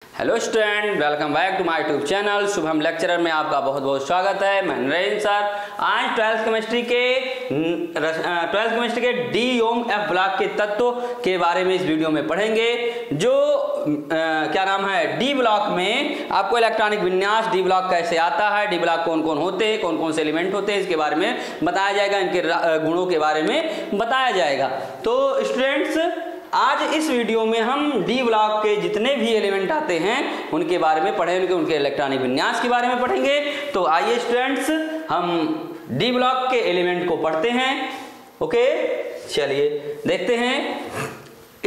Hello student, welcome back to my YouTube channel Shubham lecturer में आपका बहुत बहुत स्वागत है। मैं नरेंद्र सर। आज 12th केमिस्ट्री के डी ओम एफ ब्लॉक के तत्व के बारे में इस वीडियो में पढ़ेंगे। जो क्या नाम है, डी ब्लॉक में आपको इलेक्ट्रॉनिक विन्यास, डी ब्लॉक कैसे आता है, डी ब्लॉक कौन कौन होते हैं, कौन कौन से एलिमेंट होते हैं, इसके बारे में बताया जाएगा, इनके गुणों के बारे में बताया जाएगा। तो स्टूडेंट्स, आज इस वीडियो में हम डी ब्लॉक के जितने भी एलिमेंट आते हैं उनके बारे में पढ़ेंगे, उनके इलेक्ट्रॉनिक विन्यास के बारे में पढ़ेंगे। तो आइए स्टूडेंट्स, हम डी ब्लॉक के एलिमेंट को पढ़ते हैं। ओके, चलिए देखते हैं।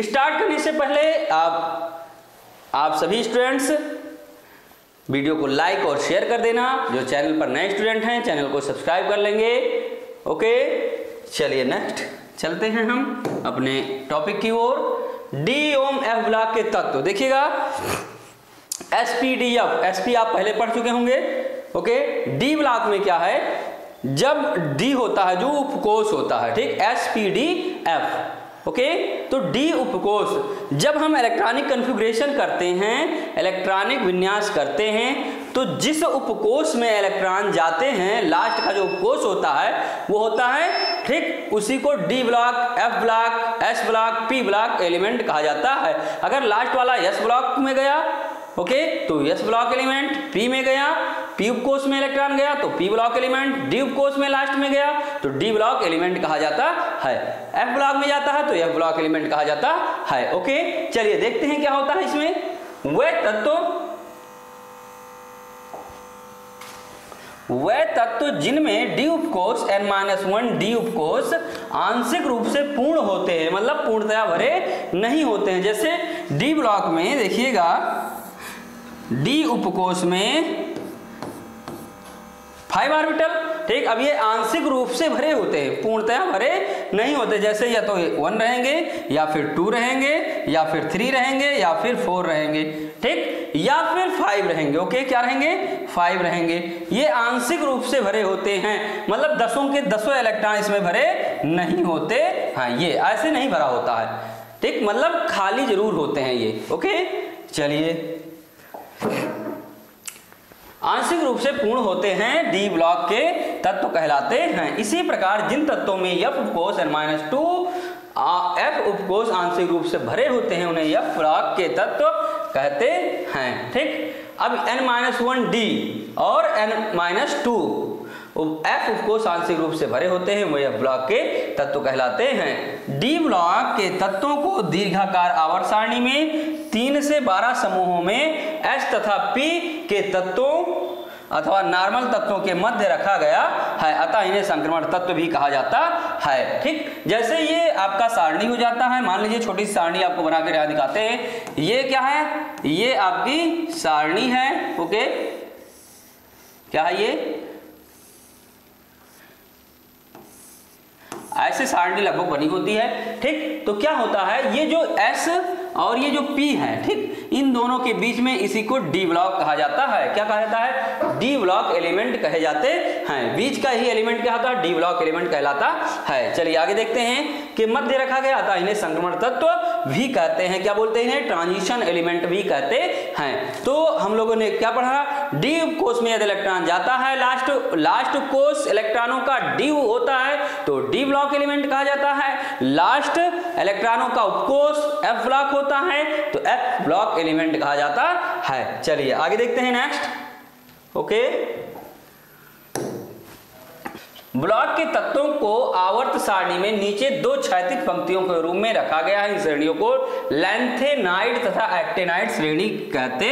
स्टार्ट करने से पहले आप सभी स्टूडेंट्स वीडियो को लाइक और शेयर कर देना। जो चैनल पर नए स्टूडेंट हैं चैनल को सब्सक्राइब कर लेंगे। ओके, चलिए नेक्स्ट चलते हैं हम अपने टॉपिक की ओर। डी ओम एफ ब्लॉक के तत्व देखिएगा। एसपीडीएफ, एसपी आप पहले पढ़ चुके होंगे। ओके, डी ब्लॉक में क्या है, जब डी होता है जो उपकोष होता है, ठीक, एसपीडीएफ। ओके, तो डी उपकोष, जब हम इलेक्ट्रॉनिक कॉन्फ़िगरेशन करते हैं, इलेक्ट्रॉनिक विन्यास करते हैं, तो जिस उपकोष में इलेक्ट्रॉन जाते हैं, लास्ट का जो उपकोष होता है वो होता है, ठीक, उसी को D block, F block, S block, P block element कहा जाता है। अगर लास्ट वाला एस ब्लॉक में गया, ओके, तो एस ब्लॉक एलिमेंट, पी में गया, पी उपकोष में इलेक्ट्रॉन गया तो पी ब्लॉक एलिमेंट, डी उपकोष में लास्ट में गया तो डी ब्लॉक एलिमेंट कहा जाता है। एफ ब्लॉक में जाता है तो एफ ब्लॉक एलिमेंट कहा जाता है। ओके, चलिए देखते हैं क्या होता है इसमें। वे तत्व जिनमें डी उपकोष n-1 डी उपकोष आंशिक रूप से पूर्ण होते हैं, मतलब पूर्णतया भरे नहीं होते हैं। जैसे डी ब्लॉक में देखिएगा, डी उपकोष में 5 ऑर्बिटल, ठीक, अब ये आंशिक रूप से भरे होते हैं, पूर्णतया भरे नहीं होते। जैसे या तो 1 रहेंगे या फिर 2 रहेंगे या फिर 3 रहेंगे या फिर 4 रहेंगे, ठीक, या फिर 5 रहेंगे। ओके, क्या रहेंगे, 5 रहेंगे। ये आंशिक रूप से भरे होते हैं, मतलब 10 के 10 इलेक्ट्रॉन इसमें भरे नहीं होते। हाँ, ये ऐसे नहीं भरा होता है, ठीक, मतलब खाली जरूर होते हैं ये। ओके, चलिए, आंशिक रूप से पूर्ण होते हैं, डी ब्लॉक के तत्व कहलाते हैं। इसी प्रकार जिन तत्वों में एफ उपकोष n-2 एफ उपकोष आंशिक रूप से भरे होते हैं उन्हें एफ ब्लॉक के तत्व कहते हैं। ठीक, अब n-1 डी और n-2 एफ उपकोष आंशिक रूप से भरे होते हैं, वो एफ ब्लॉक के तत्व कहलाते हैं। डी ब्लॉक के तत्वों को दीर्घाकार आवर्त सारणी में 3 से 12 समूहों में एस तथा पी के तत्वों अथवा नॉर्मल तत्वों के मध्य रखा गया है, अतः इन्हें संक्रमण तत्व भी कहा जाता है। ठीक, जैसे ये आपका सारणी हो जाता है, मान लीजिए छोटी सी सारणी आपको बना कर यहाँ दिखाते हैं। ये क्या है, ये आपकी सारणी है। ओके, क्या है ये, ऐसे सारणी लगभग बनी होती है। ठीक, तो क्या होता है, ये जो S और ये जो P है, ठीक, इन दोनों के बीच में इसी को डी ब्लॉक कहा जाता है। क्या कहा जाता है, डी ब्लॉक एलिमेंट कहे जाते हैं। बीच का ही एलिमेंट क्या होता है, डी ब्लॉक एलिमेंट कहलाता है। चलिए आगे देखते हैं कि मध्य रखा गया था, इन्हें संक्रमण तत्व भी कहते हैं। क्या बोलते हैं, इन्हें ट्रांजिशन एलिमेंट भी कहते हैं। तो हम लोगों ने क्या पढ़ा, डी कोष में यदि इलेक्ट्रॉन जाता है, लास्ट कोष इलेक्ट्रॉनों का डी होता है तो डी ब्लॉक एलिमेंट कहा जाता है। लास्ट इलेक्ट्रॉनों का उपकोष एफ ब्लॉक होता है तो एफ ब्लॉक एलिमेंट कहा जाता है। चलिए आगे देखते हैं नेक्स्ट। ओके, ब्लॉक के तत्वों को आवर्त सारणी में नीचे 2 क्षैतिज पंक्तियों के रूप में रखा गया है। इन श्रेणियों को लैंथेनाइड तथा एक्टेनाइड श्रेणी कहते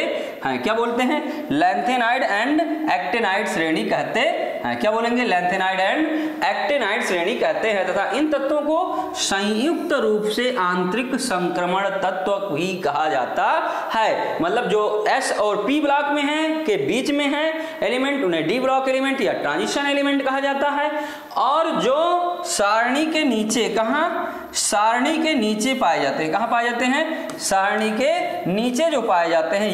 हैं। क्या बोलते हैं, लैंथेनाइड एंड एक्टेनाइड श्रेणी कहते हैं। क्या बोलेंगे, लैंथेनाइड एंड एक्टेनाइड श्रेणी कहते हैं। तथा इन तत्वों को संयुक्त रूप से आंतरिक संक्रमण तत्व भी कहा जाता है। मतलब जो एस और पी ब्लॉक में है के बीच में है एलिमेंट, उन्हें डी ब्लॉक एलिमेंट या ट्रांजिशन एलिमेंट कहा जाता है। और जो सारणी के नीचे, कहां, सारणी के नीचे पाए जाते हैं, कहां पाए जाते हैं, सारणी के नीचे जो पाए जाते हैं,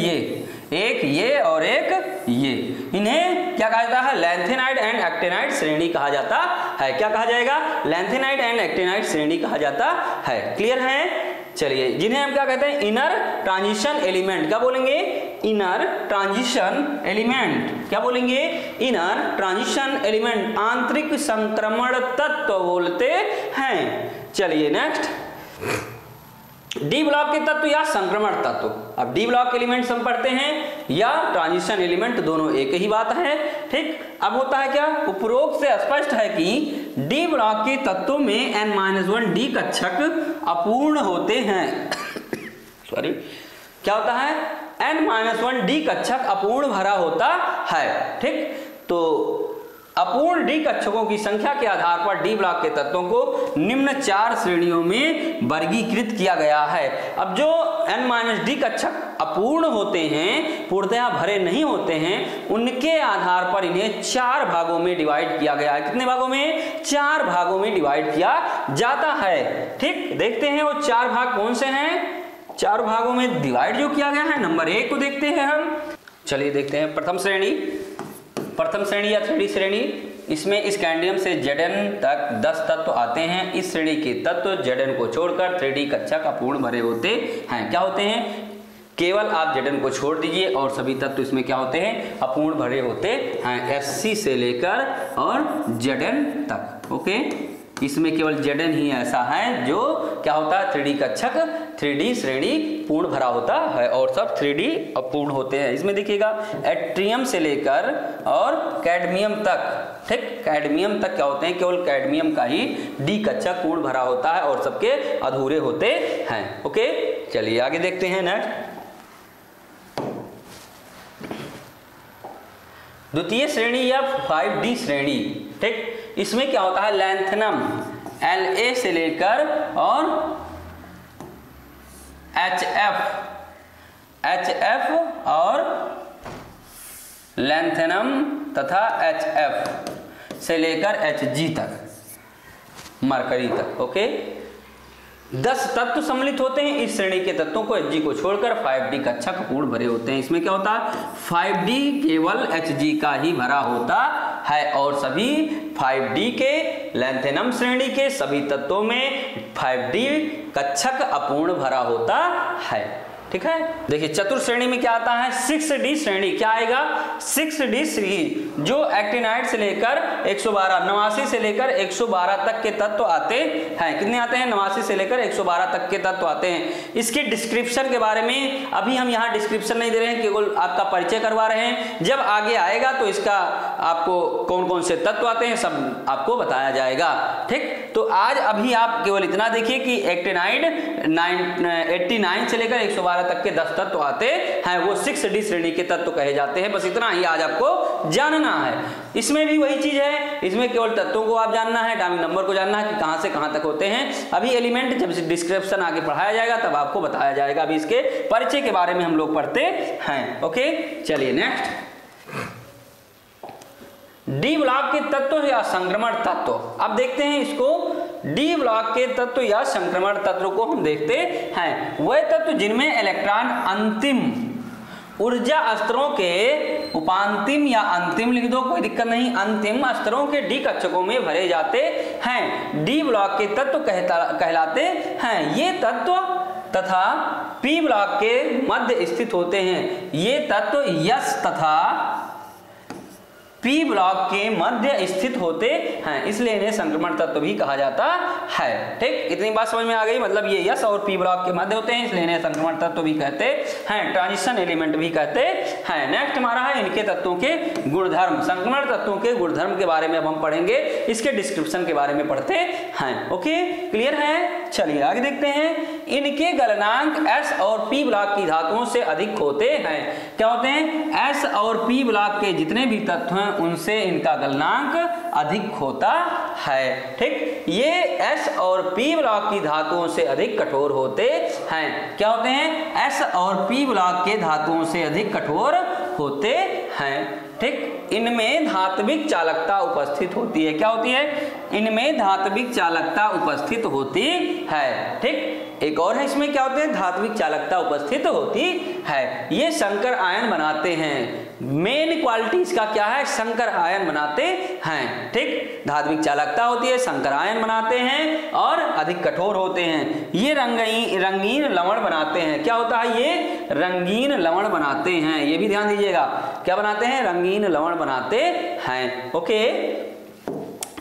एक ये और एक ये, इन्हें क्या कहा जाता है, लैंथेनाइड एंड एक्टेनाइड श्रेणी कहा जाता है। क्या कहा जाएगा, लैंथेनाइड एंड एक्टेनाइड श्रेणी कहा जाता है। क्लियर है। चलिए, जिन्हें हम क्या कहते हैं, इनर ट्रांजिशन एलिमेंट। क्या बोलेंगे, इनर ट्रांजिशन एलिमेंट। क्या बोलेंगे, इनर ट्रांजिशन एलिमेंट, आंतरिक संक्रमण तत्व बोलते हैं। चलिए नेक्स्ट, डी ब्लॉक के तत्व या संक्रमण तत्व। अब डी ब्लॉक एलिमेंट्स हम पढ़ते हैं या ट्रांजिशन एलिमेंट, दोनों एक ही बात है, ठीक। अब होता है क्या, उपरोक्त से स्पष्ट है कि डी ब्लॉक के तत्वों में n-1 डी कक्षक अपूर्ण होते हैं। सॉरी, क्या होता है, n-1 डी कक्षक अपूर्ण भरा होता है, ठीक। तो अपूर्ण डी कक्षकों की संख्या के आधार पर डी ब्लॉक के तत्वों को निम्न 4 श्रेणियों में वर्गीकृत किया गया है। अब जो n-डी कक्षक अपूर्ण होते हैं, पूर्णतया भरे नहीं होते हैं, उनके आधार पर इन्हें 4 भागों में डिवाइड किया गया है। कितने भागों में, 4 भागों में डिवाइड किया जाता है, ठीक। देखते हैं वो 4 भाग कौन से हैं। 4 भागों में डिवाइड जो किया गया है, नंबर 1 को देखते हैं हम। चलिए देखते हैं, प्रथम श्रेणी या 3D श्रेणी, इसमें स्कैंडियम से Zn तक 10 तत्व आते हैं। इस श्रेणी के तत्व Zn को छोड़कर 3D कक्षक अपूर्ण भरे होते हैं। क्या होते हैं, केवल आप Zn को छोड़ दीजिए और सभी तत्व इसमें क्या होते हैं, अपूर्ण भरे होते हैं, Sc से लेकर और Zn तक। ओके, इसमें केवल Zn ही ऐसा है जो क्या होता है, 3D कक्षक 3D श्रेणी पूर्ण भरा होता है और सब 3D अपूर्ण होते हैं। इसमें देखिएगा एट्रियम से लेकर और कैडमियम तक, ठीक, कैडमियम तक क्या होते हैं, केवल कैडमियम का ही डी कक्षक पूर्ण भरा होता है और सबके अधूरे होते हैं। ओके, चलिए आगे देखते हैं नेक्स्ट। द्वितीय श्रेणी या 5D श्रेणी, ठीक, इसमें क्या होता है, लैंथनम La से लेकर और HF और लैंथनम तथा HF से लेकर Hg तक, मरकरी तक। ओके, 10 तत्व सम्मिलित होते हैं। इस श्रेणी के तत्वों को Hg को छोड़कर 5D कक्षक पूर्ण भरे होते हैं। इसमें क्या होता है, 5D केवल Hg का ही भरा होता है और सभी 5D के लैंथेनम श्रेणी के सभी तत्वों में 5D कक्षक अपूर्ण भरा होता है, ठीक है। देखिए चतुर्थ श्रेणी में क्या आता है, 6D श्रेणी। क्या आएगा, 6D श्रेणी जो एक्टिनाइड से लेकर 112, 89 से लेकर 112 तक के तत्व आते हैं। कितने आते हैं, 89 से लेकर 112 तक के तत्व आते हैं। इसके डिस्क्रिप्शन के बारे में अभी हम यहाँ डिस्क्रिप्शन नहीं दे रहे हैं, केवल आपका परिचय करवा रहे हैं। जब आगे आएगा तो इसका आपको कौन कौन से तत्व आते हैं सब आपको बताया जाएगा, ठीक। तो आज अभी आप केवल इतना देखिए कि एक्टिनाइड 89 से लेकर 112 तक के 10 तत्व आते हैं, वो 6D श्रेणी के तत्व कहे जाते हैं। बस इतना ही आज आपको जानना है। इसमें भी वही चीज है, इसमें केवल तत्वों को आप जानना है, एटॉमिक नंबर को जानना है कि कहां से कहां तक होते हैं। अभी एलिमेंट जब डिस्क्रिप्शन आगे पढ़ाया जाएगा तब आपको बताया जाएगा। अभी इसके परिचय के बारे में हम लोग पढ़ते हैं। ओके, चलिए नेक्स्ट, डी ब्लॉक के तत्व या संक्रमण तत्व। अब देखते हैं इसको, डी ब्लॉक के तत्व या संक्रमण तत्व को हम देखते हैं। वह तत्व जिनमें इलेक्ट्रॉन अंतिम ऊर्जा स्तरों के उपांतिम या अंतिम लिख दो, कोई दिक्कत नहीं, अंतिम स्तरों के डी कक्षकों में भरे जाते हैं, डी ब्लॉक के तत्व कहलाते हैं। ये तत्व तथा पी ब्लॉक के मध्य स्थित होते हैं। ये तत्व यस तथा पी ब्लॉक के मध्य स्थित होते हैं, इसलिए इन्हें संक्रमण तत्व भी कहा जाता है, ठीक। इतनी बात समझ में आ गई, मतलब ये यस और पी ब्लॉक के मध्य होते हैं, इसलिए इन्हें संक्रमण तत्व भी कहते हैं, ट्रांजिशन एलिमेंट भी कहते हैं। नेक्स्ट हमारा है इनके तत्वों के गुणधर्म। संक्रमण तत्वों के गुणधर्म के बारे में अब हम पढ़ेंगे, इसके डिस्क्रिप्शन के बारे में पढ़ते हैं। ओके, क्लियर है। चलिए आगे देखते हैं। इनके गलनांक एस और पी ब्लॉक की धातुओं से अधिक होते हैं। क्या होते हैं, एस और पी ब्लॉक के जितने भी तत्व हैं उनसे इनका गलनांक अधिक होता है, ठीक। ये एस और पी ब्लॉक की धातुओं से अधिक कठोर होते हैं। क्या होते हैं, एस और पी ब्लॉक के धातुओं से अधिक कठोर होते हैं, ठीक। इनमें धात्विक चालकता उपस्थित होती है। क्या होती है, इनमें धात्विक चालकता उपस्थित होती है, ठीक। एक और है, इसमें क्या होते हैं, धात्विक चालकता उपस्थित होती है। ये संकर आयन बनाते हैं। मेन क्वालिटी इसका क्या है, संकर आयन बनाते हैं। ठीक, धात्विक चालकता होती है, संकर आयन बनाते हैं और अधिक कठोर होते हैं। ये रंगीन लवण बनाते हैं। क्या होता है, ये रंगीन लवण बनाते हैं। ये भी ध्यान दीजिएगा, क्या बनाते हैं, रंगीन लवण बनाते हैं। ओके,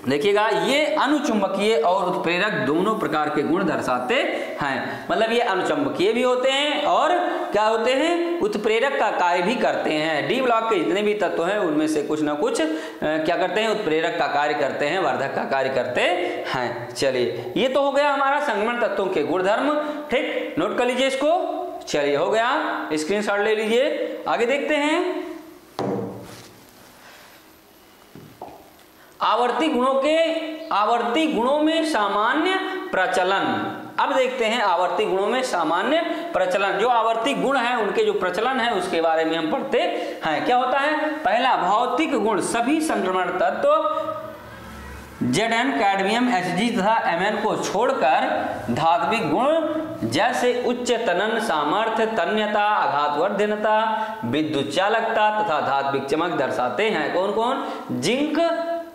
देखिएगा, ये अनुचुंबकीय और उत्प्रेरक दोनों प्रकार के गुण दर्शाते हैं। मतलब ये अनुचुंबकीय भी होते हैं और क्या होते हैं, उत्प्रेरक का कार्य भी करते हैं। डी ब्लॉक के जितने भी तत्व हैं उनमें से कुछ ना कुछ क्या करते हैं, उत्प्रेरक का कार्य करते हैं, वर्धक का कार्य करते हैं। चलिए, ये तो हो गया हमारा संक्रमण तत्वों के गुणधर्म। ठीक, नोट कर लीजिए इसको। चलिए, हो गया, स्क्रीनशॉट ले लीजिए। आगे देखते हैं आवर्ती गुणों में सामान्य प्रचलन। अब देखते हैं आवर्ती गुणों में सामान्य प्रचलन। जो आवर्ती गुण है उनके जो प्रचलन है उसके बारे में हम पढ़ते हैं। क्या होता है, पहला, भौतिक गुण। सभी संक्रमण तत्व Zn, कैडमियम, Hg तथा Mn को छोड़कर धात्विक गुण जैसे उच्च तनन सामर्थ्य, तन्यता, आघातवर्धनता, विद्युत चालकता तथा धात्विक चमक दर्शाते हैं। कौन कौन, जिंक,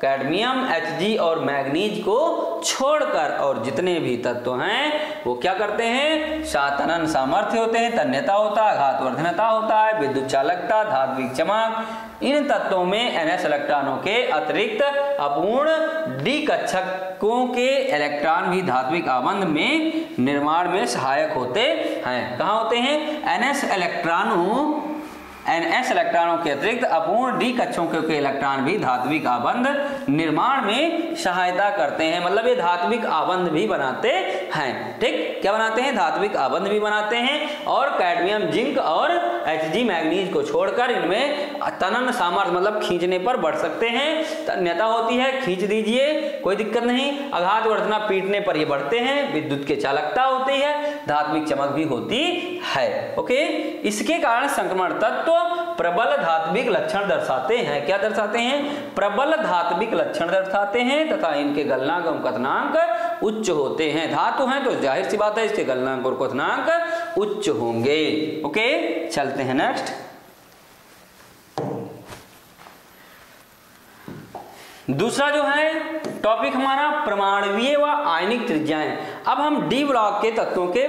कैडमियम, Hg और मैग्नीज को छोड़कर और जितने भी तत्व हैं वो क्या करते हैं, तनन सामर्थ्य होते हैं, तन्यता होता है, आघातवर्धनता होता है, विद्युत चालकता, धात्विक चमक। इन तत्वों में Ns इलेक्ट्रॉनों के अतिरिक्त अपूर्ण डी कक्षकों के इलेक्ट्रॉन भी धात्विक आबंध में निर्माण में सहायक होते हैं। कहाँ होते हैं, Ns इलेक्ट्रॉनों के अतिरिक्त अपूर्ण डी कक्षकों के इलेक्ट्रॉन भी धात्विक आबंध निर्माण में सहायता करते हैं। मतलब ये धात्विक आबंध भी बनाते हैं। ठीक, क्या बनाते हैं, धात्विक आबंध भी बनाते हैं। और कैडमियम, जिंक और Hg मैग्नीज को छोड़कर इनमें तनन सामर्थ्य मतलब खींचने पर बढ़ सकते हैं। तन्यता होती है, खींच दीजिए, कोई दिक्कत नहीं। आघातवर्धनता, पीटने पर ये बढ़ते हैं। विद्युत के चालकता होती है, धात्विक चमक भी होती है। ओके, इसके कारण संक्रमण तत्व प्रबल धात्विक लक्षण दर्शाते हैं। क्या दर्शाते हैं, प्रबल धात्विक लक्षण दर्शाते हैं तथा इनके गलनांक एवं क्वथनांक उच्च होते हैं। धातु हैं तो जाहिर सी बात है इसके गलनांक और क्वथनांक उच्च होंगे। ओके, चलते हैं नेक्स्ट। दूसरा जो है टॉपिक हमारा परमाणुवीय व आयनिक त्रिज्याएं। अब हम डी ब्लॉक के तत्वों के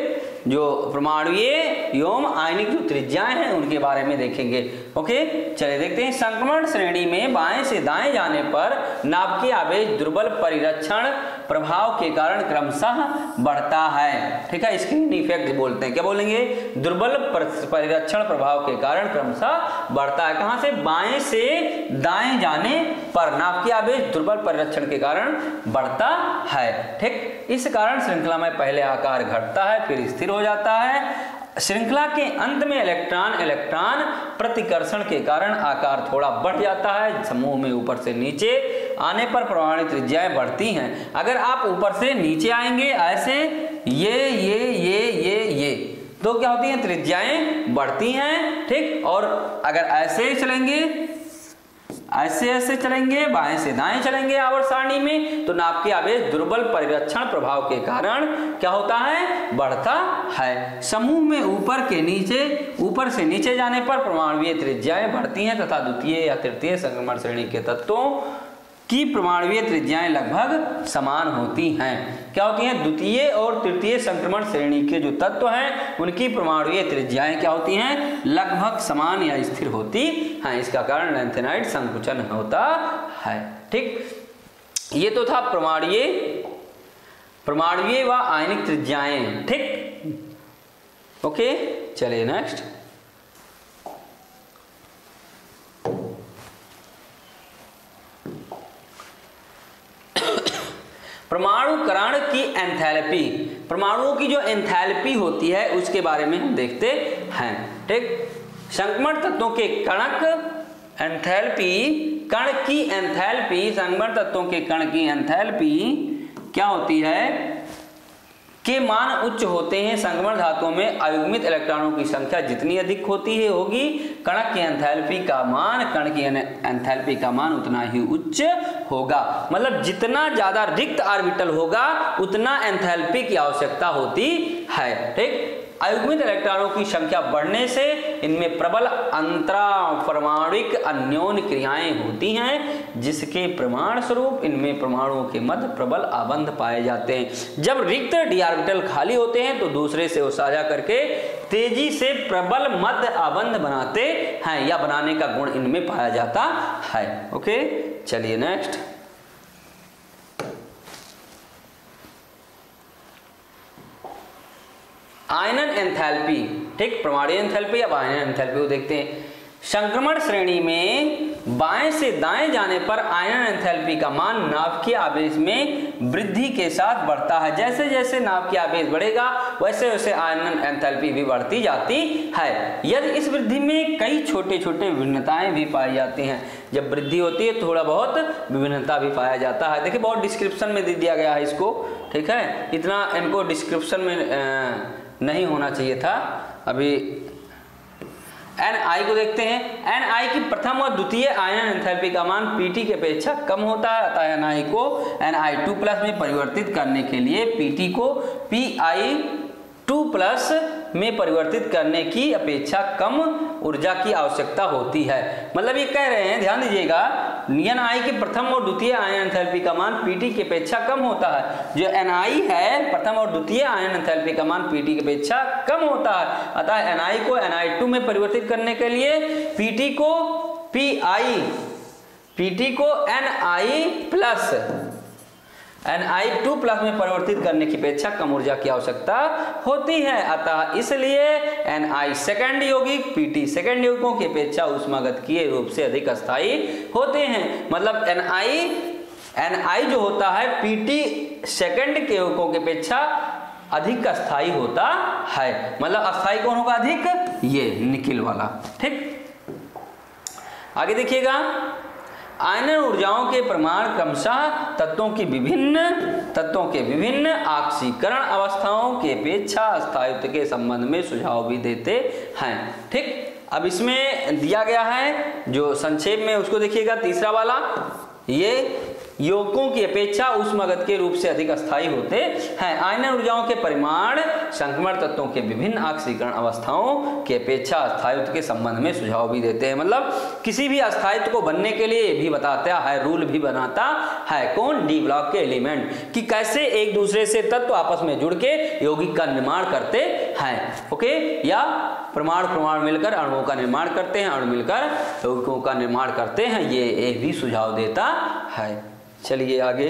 जो परमाणुवीय एवं आयनिक जो त्रिज्याएं हैं उनके बारे में देखेंगे। ओके, चलिए देखते हैं। संक्रमण श्रेणी में बाएं से दाएं जाने पर नाभिकीय आवेश दुर्बल परिरक्षण प्रभाव के कारण क्रमशः बढ़ता है। ठीक है, स्क्रीन इफेक्ट बोलते हैं। क्या बोलेंगे, दुर्बल परिरक्षण प्रभाव के कारण क्रमशः बढ़ता है। कहां से, बाएं से दाएं जाने पर नाभिकीय आवेश दुर्बल परिरक्षण के कारण बढ़ता है। ठीक, इस कारण श्रृंखला में पहले आकार घटता है फिर स्थिर हो जाता है। श्रृंखला के अंत में इलेक्ट्रॉन प्रतिकर्षण के कारण आकार थोड़ा बढ़ जाता है। समूह में ऊपर से नीचे आने पर परमाणु त्रिज्याएं बढ़ती हैं। अगर आप ऊपर से नीचे आएंगे ऐसे ये तो क्या होती हैं, त्रिज्याएं बढ़ती हैं। ठीक, और अगर ऐसे चलेंगे, ऐसे चलेंगे, बाएं से दाएं चलेंगे आवर्त सारणी में, तो नाभिकीय आवेश दुर्बल परिरक्षण प्रभाव के कारण क्या होता है, बढ़ता है। समूह में ऊपर से नीचे जाने पर परमाणुवीय त्रिज्याएं बढ़ती हैं तथा द्वितीय या तृतीय संक्रमण श्रेणी के तत्वों की परमाणुवीय त्रिज्याएं लगभग समान होती हैं। क्या होती हैं, द्वितीय और तृतीय संक्रमण श्रेणी के जो तत्व हैं उनकी परमाणुवीय त्रिज्याएं क्या होती हैं, लगभग समान या स्थिर होती हैं। इसका कारण लैंथेनाइड संकुचन होता है। ठीक, ये तो था परमाणुवीय व आयनिक त्रिज्याएं। ठीक, ओके, चलिए नेक्स्ट। परमाणुकरण की एंथैल्पी, परमाणुओं की जो एंथैल्पी होती है उसके बारे में हम देखते हैं। ठीक, संक्रमण तत्वों के कणक एंथैल्पी, कण की एंथैल्पी, संक्रमण तत्वों के कण की एंथैल्पी क्या होती है के मान उच्च होते हैं। संक्रमण धातुओं में अयुग्मित इलेक्ट्रॉनों की संख्या जितनी अधिक होती है होगी, कण की एंथैल्पी का मान, कण की एंथैल्पी का मान उतना ही उच्च होगा। मतलब जितना ज्यादा रिक्त ऑर्बिटल होगा उतना एंथैल्पी की आवश्यकता होती है। ठीक, अयुग्मित इलेक्ट्रॉनों की संख्या बढ़ने से इनमें प्रबल अंतरापरमाणुक अन्योन्य क्रियाएं होती हैं, जिसके प्रमाण स्वरूप इनमें परमाणुओं के मध्य प्रबल आबंध पाए जाते हैं। जब रिक्त डी ऑर्बिटल खाली होते हैं तो दूसरे से वो साझा करके तेजी से प्रबल मध्य आबंध बनाते हैं या बनाने का गुण इनमें पाया जाता है। ओके, चलिए नेक्स्ट। आयनन एंथैल्पी। ठीक, परमाणु एंथैल्पी या आयनन एंथैल्पी को देखते हैं। संक्रमण श्रेणी में बाएं से दाएं जाने पर आयनन एंथैल्पी का मान नाभिकीय आवेश में वृद्धि के साथ बढ़ता है। जैसे जैसे नाभिकीय आवेश बढ़ेगा वैसे वैसे आयनन एंथैल्पी भी बढ़ती जाती है। यदि इस वृद्धि में कई छोटे छोटे विभिन्नताएं भी पाई जाती हैं, जब वृद्धि होती है थोड़ा बहुत विभिन्नता भी पाया जाता है। देखिए बहुत डिस्क्रिप्शन में दे दिया गया है इसको। ठीक है, इतना इनको डिस्क्रिप्शन में नहीं होना चाहिए था। अभी Ni को देखते हैं। Ni की प्रथम और द्वितीय आयनन एंथैल्पी का मान Pt की अपेक्षा कम होता है, अतः Ni को Ni2+ में परिवर्तित करने के लिए Pt को Pi2+ में परिवर्तित करने की अपेक्षा कम ऊर्जा की आवश्यकता होती है। मतलब ये कह रहे हैं, ध्यान दीजिएगा, Ni के प्रथम और द्वितीय आयन एंथैल्पी का मान Pt की अपेक्षा कम होता है। जो Ni है प्रथम और द्वितीय आयन एंथैल्पी का मान Pt की अपेक्षा कम होता है, अतः Ni को Ni2 में परिवर्तित करने के लिए Pt को Ni2+ में परिवर्तित करने की अपेक्षा कम ऊर्जा की आवश्यकता होती है। अतः इसलिए Ni सेकंड यौगिक Pt सेकंड यौगिकों की अपेक्षा ऊष्मागतिकीय रूप से अधिक अस्थायी होते हैं। मतलब Ni जो होता है Pt सेकंड के यौगिकों की अपेक्षा अधिक अस्थायी होता है। मतलब अस्थायी कौन होगा अधिक? ये निकिल वाला। ठीक, आगे देखिएगा। आयनन ऊर्जाओं के प्रमाण क्रमशः तत्वों के विभिन्न ऑक्सीकरण अवस्थाओं की अपेक्षा अस्थायित्व के संबंध में सुझाव भी देते हैं। ठीक, अब इसमें दिया गया है जो संक्षेप में उसको देखिएगा। तीसरा वाला, ये यौगिकों की अपेक्षा ऊष्मागत के रूप से अधिक अस्थायी होते हैं। आयनन ऊर्जाओं के परिमाण संक्रमण तत्वों के विभिन्न ऑक्सीकरण अवस्थाओं की अपेक्षा अस्थायित्व के संबंध में सुझाव भी देते हैं। मतलब किसी भी अस्थायित्व को बनने के लिए भी बताता है, रूल भी बनाता है। कौन? डी ब्लॉक के एलिमेंट, कि कैसे एक दूसरे से तत्व आपस में जुड़ के यौगिक का निर्माण करते हैं। ओके, या परमाणु मिलकर अणुओं का निर्माण करते हैं, अणु मिलकर यौगिकों का निर्माण करते हैं। ये भी सुझाव देता है। चलिए आगे।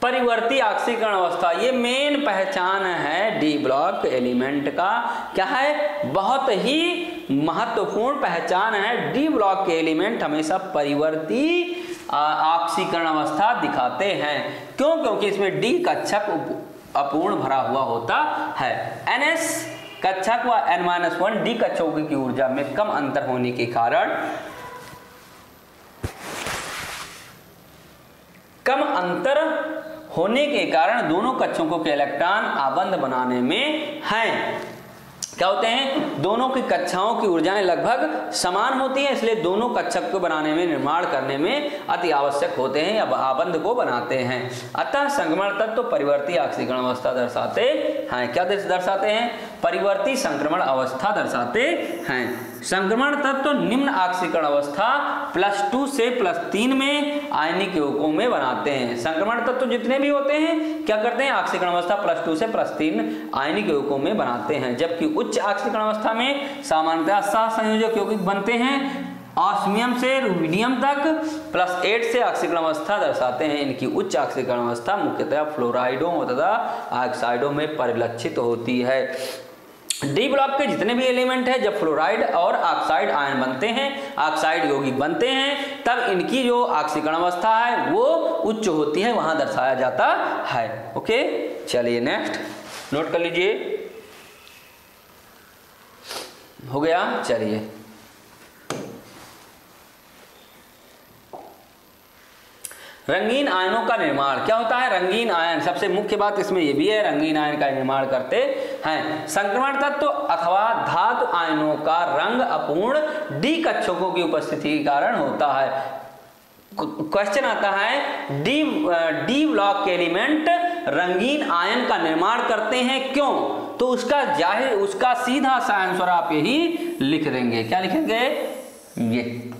परिवर्ती ऑक्सीकरण अवस्था, ये मेन पहचान है डी ब्लॉक एलिमेंट का। क्या है? बहुत ही महत्वपूर्ण पहचान है। डी ब्लॉक के एलिमेंट हमेशा परिवर्ती ऑक्सीकरण अवस्था दिखाते हैं। क्यों? क्योंकि इसमें डी कक्षक अपूर्ण भरा हुआ होता है। NS कक्षक व N-1 डी कक्षकों की ऊर्जा में कम अंतर होने के कारण दोनों कक्षकों के इलेक्ट्रॉन आबंध बनाने में हैं। क्या होते हैं? दोनों की कक्षाओं की ऊर्जाएं लगभग समान होती हैं, इसलिए दोनों कक्षक को बनाने में, निर्माण करने में अति आवश्यक होते हैं या आबंध को बनाते हैं। अतः संक्रमण तत्व परिवर्ती ऑक्सीकरण अवस्था दर्शाते हैं। क्या दर्शाते हैं? परिवर्ती संक्रमण अवस्था दर्शाते हैं। संक्रमण तत्व निम्न ऑक्सीकरण अवस्था +2 से +3 में आयनिक यौगिकों में बनाते हैं। संक्रमण तत्व जितने भी होते हैं क्या करते हैं? ऑक्सीकरण अवस्था +2 से +3 आयनिक यौगिकों में बनाते हैं। जबकि उच्च ऑक्सीकरण अवस्था में सामान्यतः सहसंयोजक यौगिक बनते हैं। ऑस्मियम से रुबिडियम तक +8 से ऑक्सीकरण अवस्था दर्शाते हैं। इनकी उच्च ऑक्सीकरण अवस्था मुख्यतः फ्लोराइडों तथा ऑक्साइडों में परिलक्षित होती है। डी ब्लॉक के जितने भी एलिमेंट है, जब फ्लोराइड और ऑक्साइड आयन बनते हैं, ऑक्साइड यौगिक बनते हैं, तब इनकी जो ऑक्सीकरण अवस्था है वो उच्च होती है, वहां दर्शाया जाता है। ओके, चलिए नेक्स्ट नोट कर लीजिए। हो गया? चलिए रंगीन आयनों का निर्माण। क्या होता है रंगीन आयन? सबसे मुख्य बात इसमें यह भी है, रंगीन आयन का निर्माण करते हैं। संक्रमण तत्व अथवा धातु आयनों का रंग अपूर्ण डी कक्षकों की उपस्थिति के कारण होता है। क्वेश्चन आता है डी ब्लॉक के एलिमेंट रंगीन आयन का निर्माण करते हैं क्यों? तो उसका सीधा सा आंसर आप यही लिख देंगे। क्या लिखेंगे? ये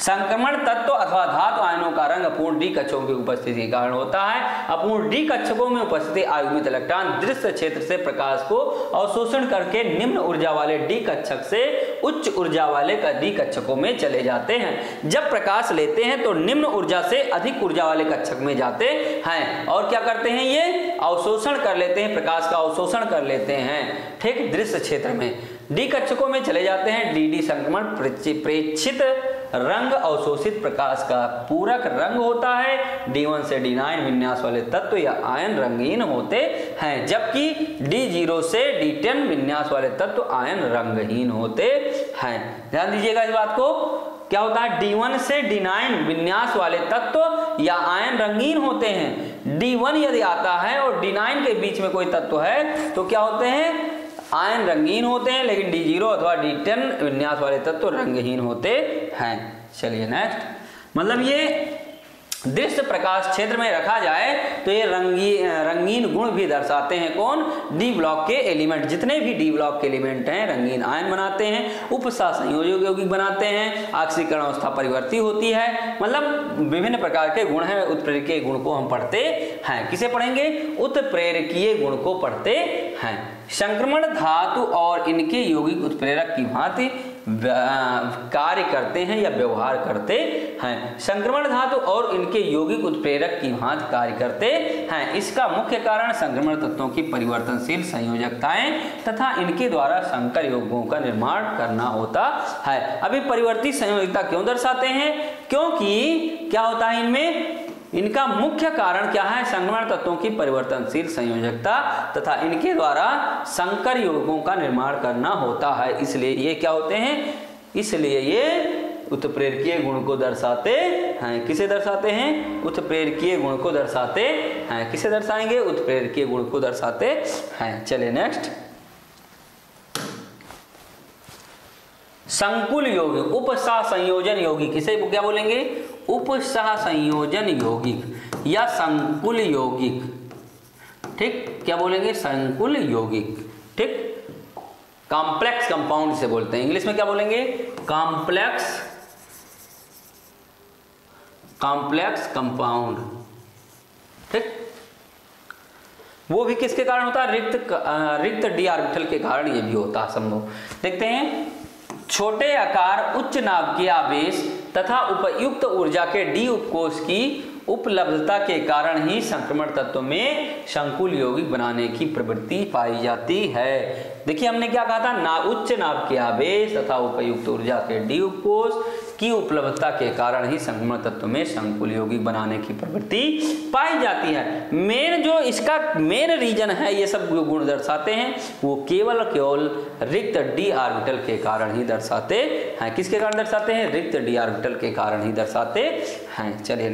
संक्रमण तत्व अथवा धातु आयनों का रंग अपूर्ण डी कक्षकों की उपस्थिति के कारण होता है। अपूर्ण डी कक्षकों में उपस्थित आयुग्मित इलेक्ट्रॉन दृश्य क्षेत्र से प्रकाश को अवशोषण करके निम्न ऊर्जा वाले डी कक्षक से उच्च ऊर्जा वाले डी कक्षकों में चले जाते हैं। जब प्रकाश लेते हैं तो निम्न ऊर्जा से अधिक ऊर्जा वाले कक्षक में जाते हैं और क्या करते हैं? ये अवशोषण कर लेते हैं, प्रकाश का अवशोषण कर लेते हैं, ठीक, दृश्य क्षेत्र में डी कक्षकों में चले जाते हैं। डी संक्रमण प्रेक्षित रंग अवशोषित प्रकाश का पूरक रंग होता है। D1 से D9 विन्यास वाले तत्व या आयन रंगीन होते हैं, जबकि D0 से D10 विन्यास वाले तत्व आयन रंगहीन होते हैं। ध्यान दीजिएगा इस बात को। क्या होता है? D1 से D9 विन्यास वाले तत्व या आयन रंगीन होते हैं। D1 यदि आता है और D9 के बीच में कोई तत्व है तो क्या होते हैं? आयन रंगीन होते हैं, लेकिन D0 अथवा D10 विन्यास वाले तत्व रंगहीन होते हैं। चलिए नेक्स्ट, मतलब ये दृश्य प्रकाश क्षेत्र में रखा जाए तो ये रंगीन गुण भी दर्शाते हैं। कौन? डी ब्लॉक के एलिमेंट। जितने भी डी ब्लॉक के एलिमेंट हैं रंगीन आयन बनाते हैं, उपसह संयोजक यौगिक बनाते हैं, ऑक्सीकरण अवस्था परिवर्ती होती है, मतलब विभिन्न प्रकार के गुण हैं। उत्प्रेरकीय गुण को हम पढ़ते हैं। किसे पढ़ेंगे? उत्प्रेरकीय गुण को पढ़ते हैं। संक्रमण धातु और इनके यौगिक उत्प्रेरक की भांति कार्य करते हैं या व्यवहार करते हैं। संक्रमण धातु और इनके यौगिक उत्प्रेरक की भांति कार्य करते हैं। इसका मुख्य कारण संक्रमण तत्वों की परिवर्तनशील संयोजकताएं तथा इनके द्वारा संकर यौगिकों का निर्माण करना होता है। अभी परिवर्ती संयोजकता क्यों दर्शाते हैं? क्योंकि क्या होता है इनमें? इनका मुख्य कारण क्या है? संक्रमण तत्वों की परिवर्तनशील संयोजकता तथा इनके द्वारा संकर यौगिकों का निर्माण करना होता है। इसलिए ये क्या होते हैं? इसलिए ये उत्प्रेरकीय गुण को दर्शाते हैं। किसे दर्शाते हैं? उत्प्रेरकीय गुण को दर्शाते हैं। किसे दर्शाएंगे? उत्प्रेरकीय गुण को दर्शाते हैं। चलिए नेक्स्ट, संकुल यौगिक, उपसह संयोजन यौगिक, किसे क्या बोलेंगे? उपसह संयोजन यौगिक या संकुल यौगिक, ठीक, क्या बोलेंगे? संकुल यौगिक, ठीक। कॉम्प्लेक्स कंपाउंड से बोलते हैं, इंग्लिश में क्या बोलेंगे? कॉम्प्लेक्स कंपाउंड, ठीक। वो भी किसके कारण होता है? रिक्त डी ऑर्बिटल के कारण ये भी होता है संभव। देखते हैं, छोटे आकार, उच्च नाभिकीय आवेश तथा उपयुक्त ऊर्जा के डी उपकोष की उपलब्धता के कारण ही संक्रमण तत्व में संकुल यौगिक बनाने की प्रवृत्ति पाई जाती है। देखिए हमने क्या कहा था? उच्च नाभिकीय आवेश तथा उपयुक्त ऊर्जा के डी उपकोष की उपलब्धता के कारण ही संक्रमण तत्व में संकुल यौगिक बनाने की प्रवृत्ति पाई जाती है। इसका मेन रीजन है, ये सब गुण दर्शाते हैं, वो केवल रिक्त डी ऑर्बिटल के कारण ही दर्शाते हैं। किसके कारण दर्शाते हैं? रिक्त डी ऑर्बिटल के कारण ही दर्शाते हैं। चलिए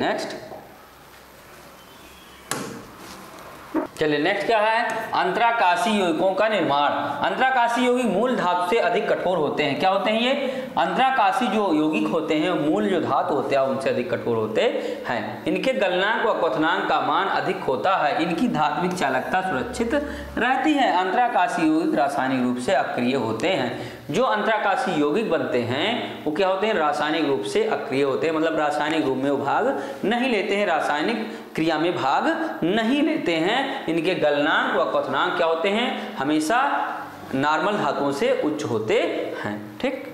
नेक्स्ट, क्या है? अंतराकाशी यौगिकों का निर्माण। अंतराकाशी यौगिक मूल धातु से अधिक कठोर होते हैं। क्या होते हैं ये? अंतराकाशी जो यौगिक होते हैं, मूल जो धातु होते हैं उनसे अधिक कठोर होते हैं। इनके गलनांक व क्वथनांक का मान अधिक होता है। इनकी धात्विक चालकता सुरक्षित रहती है। अंतराकाशी यौगिक रासायनिक रूप से अक्रिय होते हैं। जो अंतराकाशी यौगिक बनते हैं वो क्या होते हैं? रासायनिक रूप से अक्रिय होते हैं, मतलब रासायनिक रूप में वो भाग नहीं लेते हैं, रासायनिक क्रिया में भाग नहीं लेते हैं। इनके गलनांक व क्वथनांक क्या होते हैं? हमेशा नॉर्मल धातुओं से उच्च होते हैं, ठीक।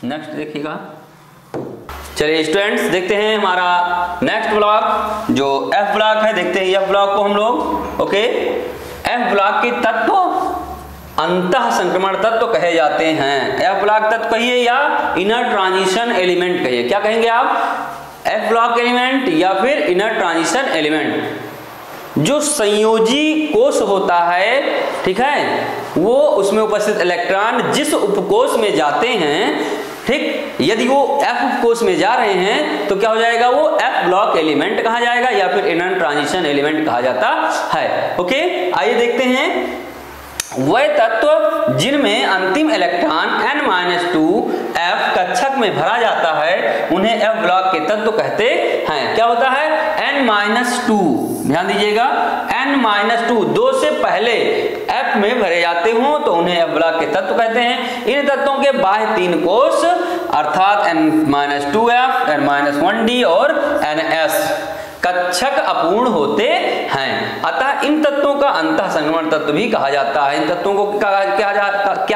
नेक्स्ट देखिएगा। चलिए स्टूडेंट्स, देखते हैं हमारा नेक्स्ट ब्लॉक जो एफ ब्लॉक है। देखते हैं एफ ब्लॉक को हम लोग। ओके, एफ ब्लॉक के तत्व अंतः संक्रमण तत्व कहे जाते हैं। एफ ब्लॉक तत्व कहिए या इनर ट्रांजिशन एलिमेंट कहिए। क्या कहेंगे आप? एफ ब्लॉक एलिमेंट या फिर इनर ट्रांजिशन एलिमेंट। जो संयोजी कोष होता है, ठीक है, वो उसमें उपस्थित इलेक्ट्रॉन जिस उपकोष में जाते हैं, ठीक, यदि वो एफ उपकोष में जा रहे हैं तो क्या हो जाएगा? वो एफ ब्लॉक एलिमेंट कहा जाएगा या फिर इनर ट्रांजिशन एलिमेंट कहा जाता है। ओके, आइए देखते हैं वह तत्व जिनमें अंतिम इलेक्ट्रॉन n-2 f कक्षक में भरा जाता है उन्हें f ब्लॉक के तत्व कहते हैं। क्या होता है? n-2, ध्यान दीजिएगा, n-2 2 से पहले f में भरे जाते हो तो उन्हें f ब्लॉक के तत्व कहते हैं। इन तत्वों के बाह्य 3 कोष अर्थात n-2f, n-1d और ns कक्षक अपूर्ण होते हैं। अतः इन तत्वों का अंतः संक्रमण तत्व भी कहा जाता है। इन तत्वों को क्या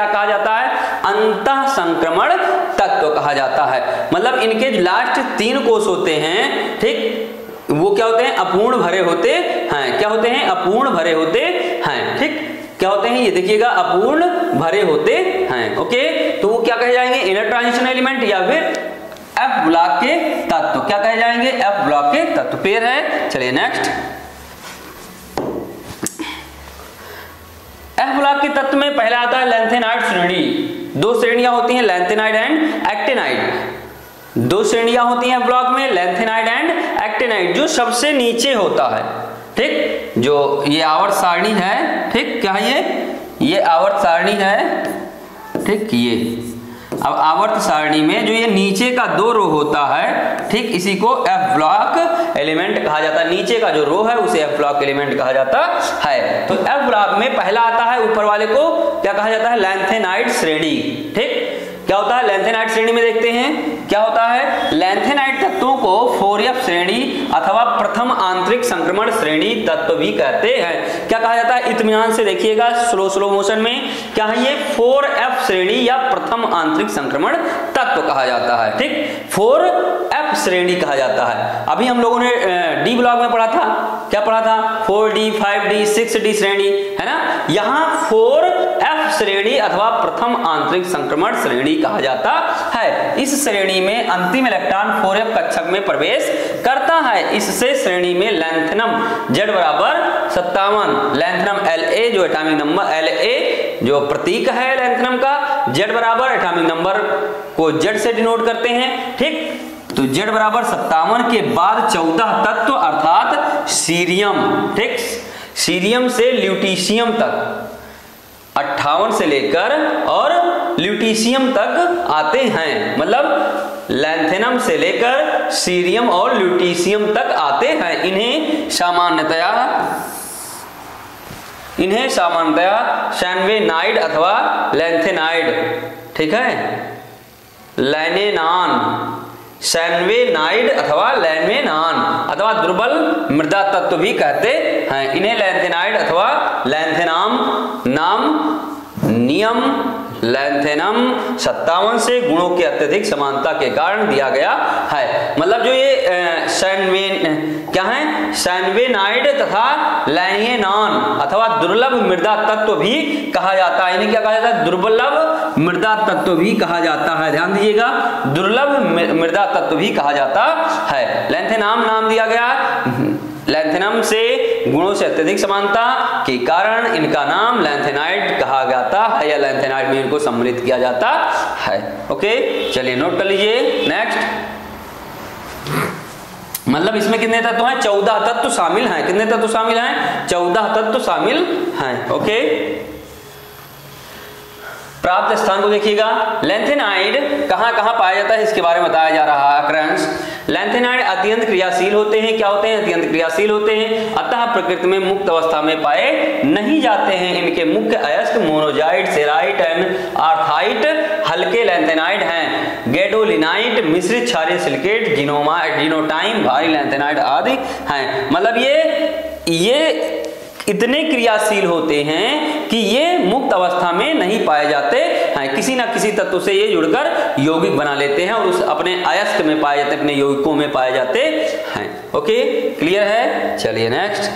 कहा जाता है? अंतः संक्रमण तत्व कहा जाता है। मतलब इनके लास्ट 3 कोष होते हैं, ठीक, वो क्या होते हैं? अपूर्ण भरे होते हैं। क्या होते हैं? अपूर्ण भरे होते हैं। ठीक, क्या होते हैं? ये देखिएगा, अपूर्ण भरे होते हैं। ओके, तो वो क्या कहे जाएंगे? इनर ट्रांजिशन एलिमेंट या फिर F ब्लॉक के तत्व। क्या कहे जाएंगे? F ब्लॉक के तत्व। पेयर है। चलिए नेक्स्ट, F ब्लॉक के तत्व में पहला आता है लैंथेनाइड श्रेणी। 2 श्रेणियां होती हैं, लैंथेनाइड एंड एक्टिनाइड। 2 श्रेणियां होती हैं ब्लॉक में, लैंथेनाइड एंड एक्टिनाइड। जो सबसे नीचे होता है, ठीक, जो ये आवर्त सारणी है, ठीक, क्या है ये आवर्त सारणी है, ठीक, ये अब आवर्त सारणी में जो ये नीचे का 2 रो होता है, ठीक, इसी को F ब्लॉक एलिमेंट कहा जाता है। नीचे का जो रो है उसे F ब्लॉक एलिमेंट कहा जाता है। तो F ब्लॉक में पहला आता है, ऊपर वाले को क्या कहा जाता है? लैंथेनाइड श्रेणी। ठीक, क्या होता है? लैंथेनाइड श्रेणी में देखते हैं क्या होता है? लैंथेनाइड तत्वों को 4f श्रेणी अथवा प्रथम आंतरिक संक्रमण श्रेणी तत्व भी कहते हैं। क्या कहा जाता है? इत्मीनान से देखिएगा, स्लो मोशन में, क्या है ये? 4f श्रेणी या प्रथम आंतरिक संक्रमण तत्व कहा जाता है। ठीक, 4f श्रेणी कहा जाता है। अभी हम लोगों ने डी ब्लॉक में पढ़ा था, क्या पढ़ा था? 4d, 5d, 6d श्रेणी, है ना? यहाँ 4f श्रेणी अथवा प्रथम आंतरिक संक्रमण श्रेणी कहा जाता है। इस श्रेणी में अंतिम इलेक्ट्रॉन 4f कक्षक में प्रवेश करता है। इससे श्रेणी में लैंथेनम Z बराबर 57, लैंथेनम La जो एटॉमिक नंबर La जो प्रतीक है लैंथेनम का, Z बराबर एटॉमिक नंबर को Z से डिनोट करते हैं। ठीक, तो Z बराबर 57 के बाद 14 तत्व अर्थात सीरियम, ठीक, सीरियम से ल्यूटीशियम तक 58 से लेकर और ल्यूटीशियम तक आते हैं। मतलब लैंथेनम से लेकर सीरियम और ल्यूटीशियम तक आते हैं। इन्हें सामान्यतया सैनवेनाइड अथवा लैंथेनाइड, ठीक है, लैनेनान, सैनवेनाइड अथवा लैनवेनान अथवा दुर्बल मृदा तत्व भी कहते हैं। इन्हें लैंथेनाइड अथवा लैंथेनाम नाम नियम लैंथेनम 57 से गुणों की अत्यधिक समानता के कारण दिया गया है। मतलब जो ये क्या है? सैनवेनाइड तथा लैनियनान अथवा दुर्लभ मृदा तत्व भी कहा जाता है। इन्हें क्या कहा जाता है? दुर्लभ मृदा तत्व भी कहा जाता है। ध्यान दीजिएगा, दुर्लभ मृदा तत्व भी कहा जाता है। लैंथेनाम नाम दिया गया लैंथेनम से गुणों से अत्यधिक समानता के कारण इनका नाम लैंथेनाइड कहा जाता है या लैंथेनाइड में इनको सम्मिलित किया जाता है। ओके, चलिए नोट कर लीजिए। नेक्स्ट, मतलब इसमें कितने तत्व हैं? 14 तत्व शामिल हैं। कितने तत्व शामिल हैं? 14 तत्व शामिल हैं। ओके, प्राप्त स्थान को देखिएगा। लैंथेनाइड कहां कहां पाया जाता है इसके बारे में बताया जा रहा है। अक्रंस, लैंथेनाइड अत्यंत क्रियाशील होते हैं। क्या होते हैं? अत्यंत क्रियाशील होते हैं, अतः प्रकृति में मुक्त अवस्था में पाए नहीं जाते हैं। इनके मुख्य अयस्क मोनोजाइट, सेराइट एंड आर्थाइट हल्के लैंथेनाइड हैं। गैडोलिनाइट मिश्रित क्षारीय सिलिकेट, जिनोटाइम भारी लैंथेनाइड आदि हैं। मतलब ये इतने क्रियाशील होते हैं कि ये मुक्त अवस्था में नहीं पाए जाते हैं। किसी ना किसी तत्व से ये जुड़कर यौगिक बना लेते हैं और उस अपने अयस्क में पाए जाते, अपने यौगिकों में पाए जाते हैं। ओके, क्लियर है? चलिए नेक्स्ट,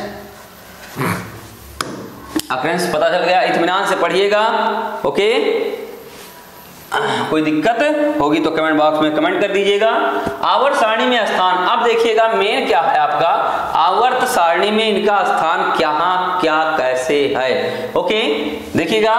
अक्रेंस पता चल गया, इत्मीनान से पढ़िएगा। ओके, कोई दिक्कत होगी तो कमेंट बॉक्स में कमेंट कर दीजिएगा। आवर्त सारणी में स्थान, अब देखिएगा मेन क्या है आपका, आवर्त सारणी में इनका स्थान क्या कैसे है। ओके, देखिएगा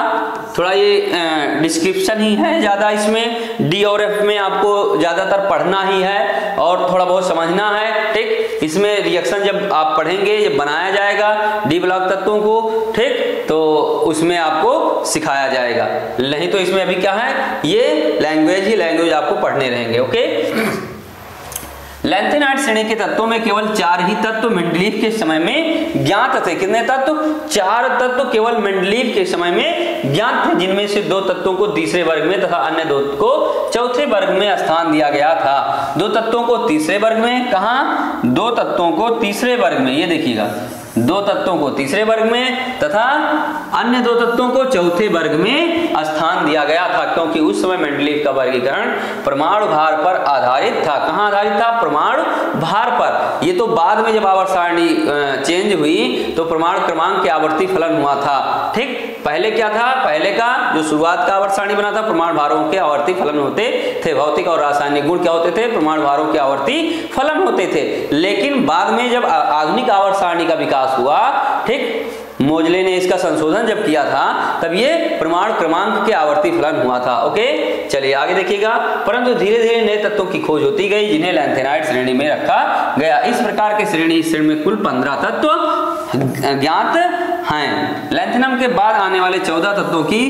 थोड़ा ये डिस्क्रिप्शन ही है ज्यादा, इसमें डी और एफ में आपको ज्यादातर पढ़ना ही है और थोड़ा बहुत समझना है। ठीक, इसमें रिएक्शन जब आप पढ़ेंगे, जब बनाया जाएगा डी ब्लॉक तत्वों को, ठीक, तो उसमें आपको सिखाया जाएगा। नहीं तो इसमें अभी क्या है, ये लैंग्वेज आपको पढ़ने रहेंगे। ओके, लैंथेनाइड श्रेणी के तत्वों में केवल 4 ही तत्व मेंडलीव के समय में ज्ञात थे। कितने तत्व? 4 तत्व केवल मेंडलीव के समय में ज्ञात थे, जिनमें से 2 तत्वों को तीसरे वर्ग में तथा अन्य 2 को चौथे वर्ग में स्थान दिया गया था। 2 तत्वों को तीसरे वर्ग में, कहाँ? 2 तत्वों को तीसरे वर्ग में, ये देखिएगा, 2 तत्वों को तीसरे वर्ग में तथा अन्य 2 तत्वों को चौथे वर्ग में स्थान दिया गया था, क्योंकि उस समय मेंडलीव का वर्गीकरण परमाणु भार पर आधारित था। कहाँ आधारित था? परमाणु भार पर। ये तो बाद में जब आवर्त सारणी चेंज हुई तो परमाणु क्रमांक के आवर्ती फलन हुआ था, ठीक। पहले क्या था? पहले का जो शुरुआत का आवर्त सारणी बना था, परमाणु भारों के आवर्ती फलन होते थे। भौतिक और रासायनिक गुण क्या होते थे? परमाणु भारों के आवर्ती फलन होते थे। लेकिन बाद में जब आधुनिक आवर्त सारणी का विकास हुआ, ठीक, मोजले ने इसका संशोधन जब किया था, तब ये परमाणु क्रमांक के आवर्ती फलन हुआ था। ओके, चलिए आगे देखिएगा। परंतु धीरे धीरे नए तत्वों की खोज होती गई, जिन्हें लैंथेनाइड श्रेणी में रखा गया। इस प्रकार के श्रेणी में कुल 15 तत्व ज्ञात हैं। लैंथेनम के बाद आने वाले 14 तत्वों की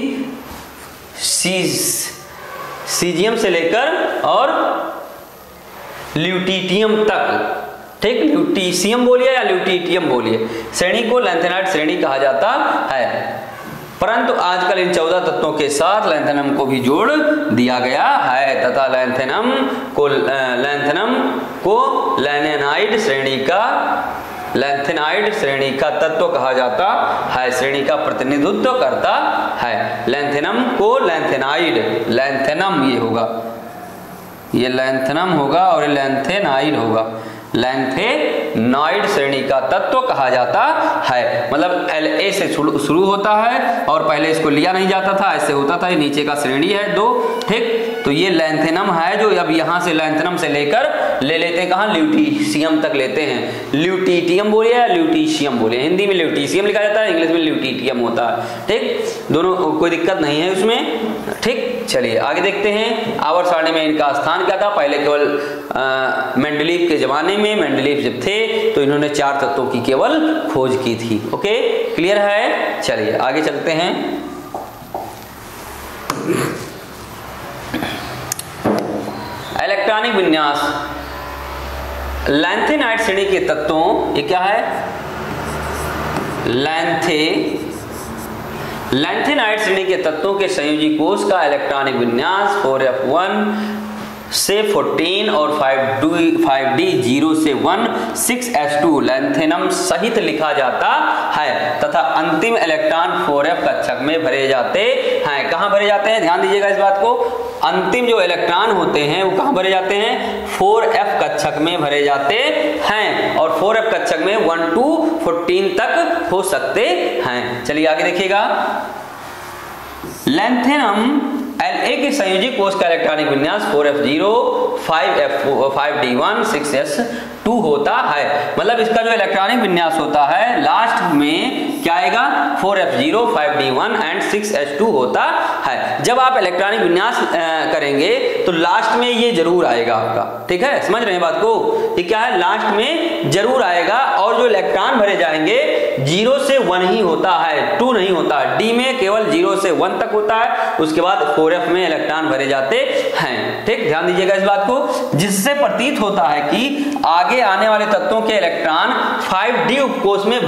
सीजियम से लेकर और ल्यूटिटियम तक, ठीक, ल्यूटीशियम बोलिए या ल्यूटिटियम बोलिए, श्रेणी को लैंथेनाइड श्रेणी कहा जाता है। परंतु आजकल इन 14 तत्वों के साथ लैंथेनम को भी जोड़ दिया गया है तथा लैंथेनम को लैंथेनाइड श्रेणी का तत्व कहा जाता है, श्रेणी का प्रतिनिधित्व करता है। लैंथेनम को लैंथेनम ये होगा, ये लैंथेनम होगा और ये लैंथेनाइड होगा। लैंथेनाइड श्रेणी का तत्व कहा जाता है, मतलब La से शुरू होता है और पहले इसको लिया नहीं जाता था, ऐसे होता था। ये नीचे का श्रेणी है 2, ठीक। तो ये लैंथेनम है, जो अब यहाँ से लैंथेनम से लेकर ले लेते हैं कहाँ? ल्यूटीशियम तक लेते हैं। ल्यूटिटियम बोलिए या ल्यूटीशियम बोलिए, हिंदी में ल्यूटीशियम लिखा जाता है, इंग्लिश में ल्यूटिटियम होता है, ठीक। दोनों कोई दिक्कत नहीं है उसमें, ठीक। चलिए आगे देखते हैं। आवर्त सारणी में इनका स्थान क्या था? पहले केवल मेंडलीव के जमाने में, मेंडलीव जब थे तो इन्होंने 4 तत्वों की केवल खोज की थी। ओके, क्लियर है? चलिए आगे चलते हैं। इलेक्ट्रॉनिक विन्यास। लैंथेनाइड श्रेणी के तत्वों, ये क्या है? लैंथेनाइड श्रेणी के तत्वों के संयोजी कोष का इलेक्ट्रॉनिक विन्यास 4f1 से 14 और 5d 0 से 1 6s2 लैंथेनम सहित लिखा जाता है तथा अंतिम इलेक्ट्रॉन 4f कक्षक में भरे जाते हैं। कहाँ भरे जाते हैं? ध्यान दीजिएगा इस बात को। अंतिम जो इलेक्ट्रॉन होते हैं वो कहाँ भरे जाते हैं? 4f कक्षक में भरे जाते हैं और 4f कक्षक में 1 to 14 तक हो सकते हैं। चलिए आगे देखिएगा। लैंथेनम La के संयोजी कोष का इलेक्ट्रॉनिक विन्यास 4f0 5d1 6s2 होता है। मतलब इसका जो इलेक्ट्रॉनिक विन्यास होता है लास्ट में क्या आएगा? 4f0 5d1 एंड 6s2 होता है। जब आप इलेक्ट्रॉनिक विन्यास करेंगे तो लास्ट में ये जरूर आएगा आपका, ठीक है? समझ रहे हैं बात को? ये क्या है? लास्ट में जरूर आएगा और जो इलेक्ट्रॉन भरे जाएंगे 0 से 1 ही होता है, 2 नहीं होता। डी में केवल 0 से 1 तक होता है, उसके बाद 4f में इलेक्ट्रॉन भरे जाते हैं, ठीक। ध्यान दीजिएगा इस बात को, जिससे प्रतीत होता है कि आगे आने वाले तत्वों के इलेक्ट्रॉन 5d उपकोष में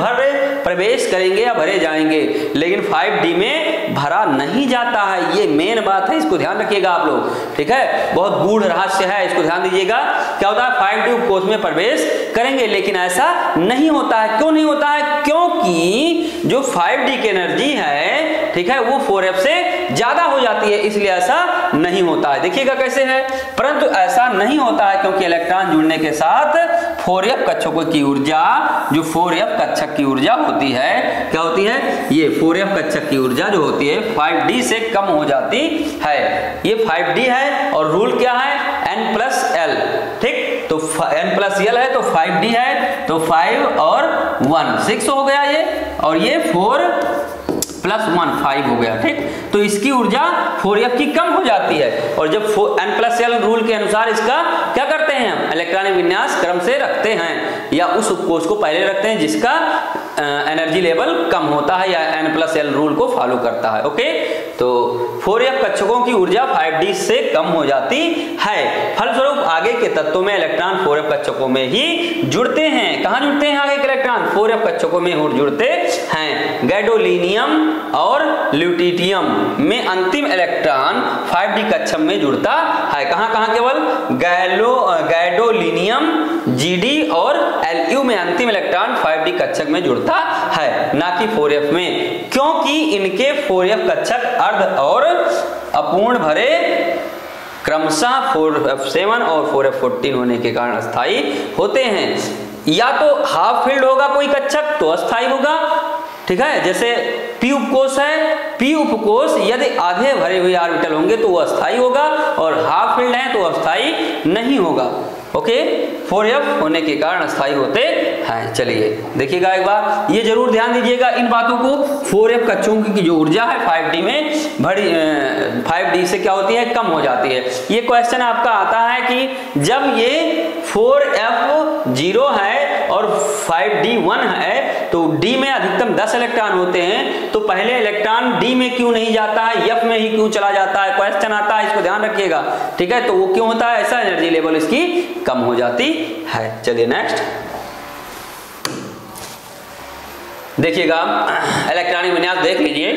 प्रवेश करेंगे या भरे जाएंगे, लेकिन 5d में भरा नहीं जाता है। ये मेन बात है, इसको ध्यान रखिएगा आप लोग, ठीक है? बहुत गूढ़ रहस्य है, इसको ध्यान दीजिएगा। क्या होता है? 5d उपकोष में प्रवेश करेंगे, लेकिन ऐसा नहीं होता है। क्यों नहीं होता है? क्योंकि जो 5d की एनर्जी है, ठीक है, वो 4f से ज्यादा हो जाती है, इसलिए ऐसा नहीं होता है। देखिएगा कैसे है। परंतु ऐसा नहीं होता है क्योंकि इलेक्ट्रॉन जुड़ने के साथ 4f कक्षकों की ऊर्जा, जो 4f कक्षक की ऊर्जा होती है, क्या होती है? ये 4f कक्षक की ऊर्जा जो होती है 5d से कम हो जाती है। ये 5d है और रूल क्या है? n+l, ठीक। तो n+l है तो 5d है, तो 5 और 1 6 हो गया ये, और ये 4 + 1 5 हो गया, ठीक। तो इसकी ऊर्जा 4f की कम हो जाती है और जब n+l रूल के अनुसार इसका क्या करते हैं हम, इलेक्ट्रॉनिक विन्यास क्रम से रखते हैं या उस उपकोष को पहले रखते हैं जिसका एनर्जी लेवल कम होता है या N+L रूल को फॉलो करता है। ओके, तो 4f कक्षकों की ऊर्जा 5d से कम हो जाती है। फलस्वरूप आगे के तत्वों में इलेक्ट्रॉन 4f कक्षकों में ही जुड़ते हैं। कहां जुड़ते हैं आगे के इलेक्ट्रॉन? 4f कक्षकों में जुड़ते हैं। गैडोलीनियम और ल्यूटिटियम में अंतिम इलेक्ट्रॉन 5d कक्षक में जुड़ता है। कहां कहां? केवल गैडोलीनियम, Gd और Lu में अंतिम इलेक्ट्रॉन 5d कक्षक में जुड़ता है, ना कि 4f में, क्योंकि इनके 4f कक्षक अर्ध और अपूर्ण भरे क्रमशः 4f7 और 4f14 होने के कारण अस्थायी होते हैं। या तो हाफ फिल्ड होगा कोई कक्षक तो अस्थायी होगा, ठीक है, जैसे p उपकोष है, p उपकोष यदि आधे भरे हुए ऑर्बिटल होंगे तो वो अस्थायी होगा और हाफ फिल्ड है तो अस्थायी नहीं होगा। ओके, 4f होने के कारण अस्थायी होते हैं। चलिए देखिएगा एक बार, ये जरूर ध्यान दीजिएगा इन बातों को। 4f कक्षकों की जो ऊर्जा है 5d में 5d से क्या होती है? कम हो जाती है। ये क्वेश्चन आपका आता है कि जब ये 4f 0 है और 5d 1 है तो d में अधिकतम 10 इलेक्ट्रॉन होते हैं, तो पहले इलेक्ट्रॉन d में क्यों नहीं जाता है, f में ही क्यों चला जाता है? क्वेश्चन आता है, इसको ध्यान रखिएगा, ठीक है। तो वो क्यों होता है ऐसा? एनर्जी लेवल इसकी कम हो जाती है। चलिए नेक्स्ट देखिएगा, इलेक्ट्रॉनिक विन्यास देख लीजिए।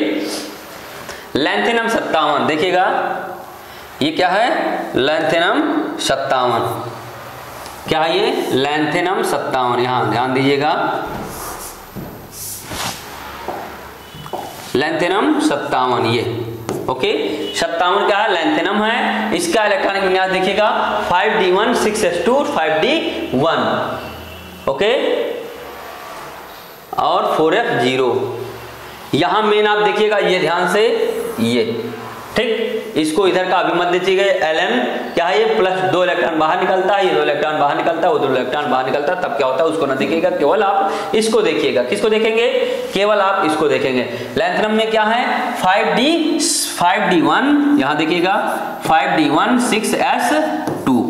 लैंथेनम 57, देखिएगा ये क्या है? लैंथेनम 57, क्या है ये? लैंथेनम 57, यहां ध्यान दीजिएगा, लैंथेनम 57 ये। ओके, 57 क्या है? लैंथेनम है। इसका इलेक्ट्रॉनिक विन्यास देखिएगा 5d1 6s2 5d1, ओके, और 4f0। यहां मेन आप देखिएगा, ये ध्यान से, ये ठीक, इसको इधर का अभिमत दीजिएगा Ln क्या है? ये प्लस 2 इलेक्ट्रॉन बाहर निकलता है, ये 2 इलेक्ट्रॉन बाहर निकलता है, वो 2 इलेक्ट्रॉन बाहर निकलता है, तब क्या होता है उसको ना देखिएगा, केवल आप इसको देखिएगा। किसको देखेंगे? केवल आप इसको देखेंगे। लैंथेनम में क्या है? 5d1, यहां देखिएगा 5d1 6s2,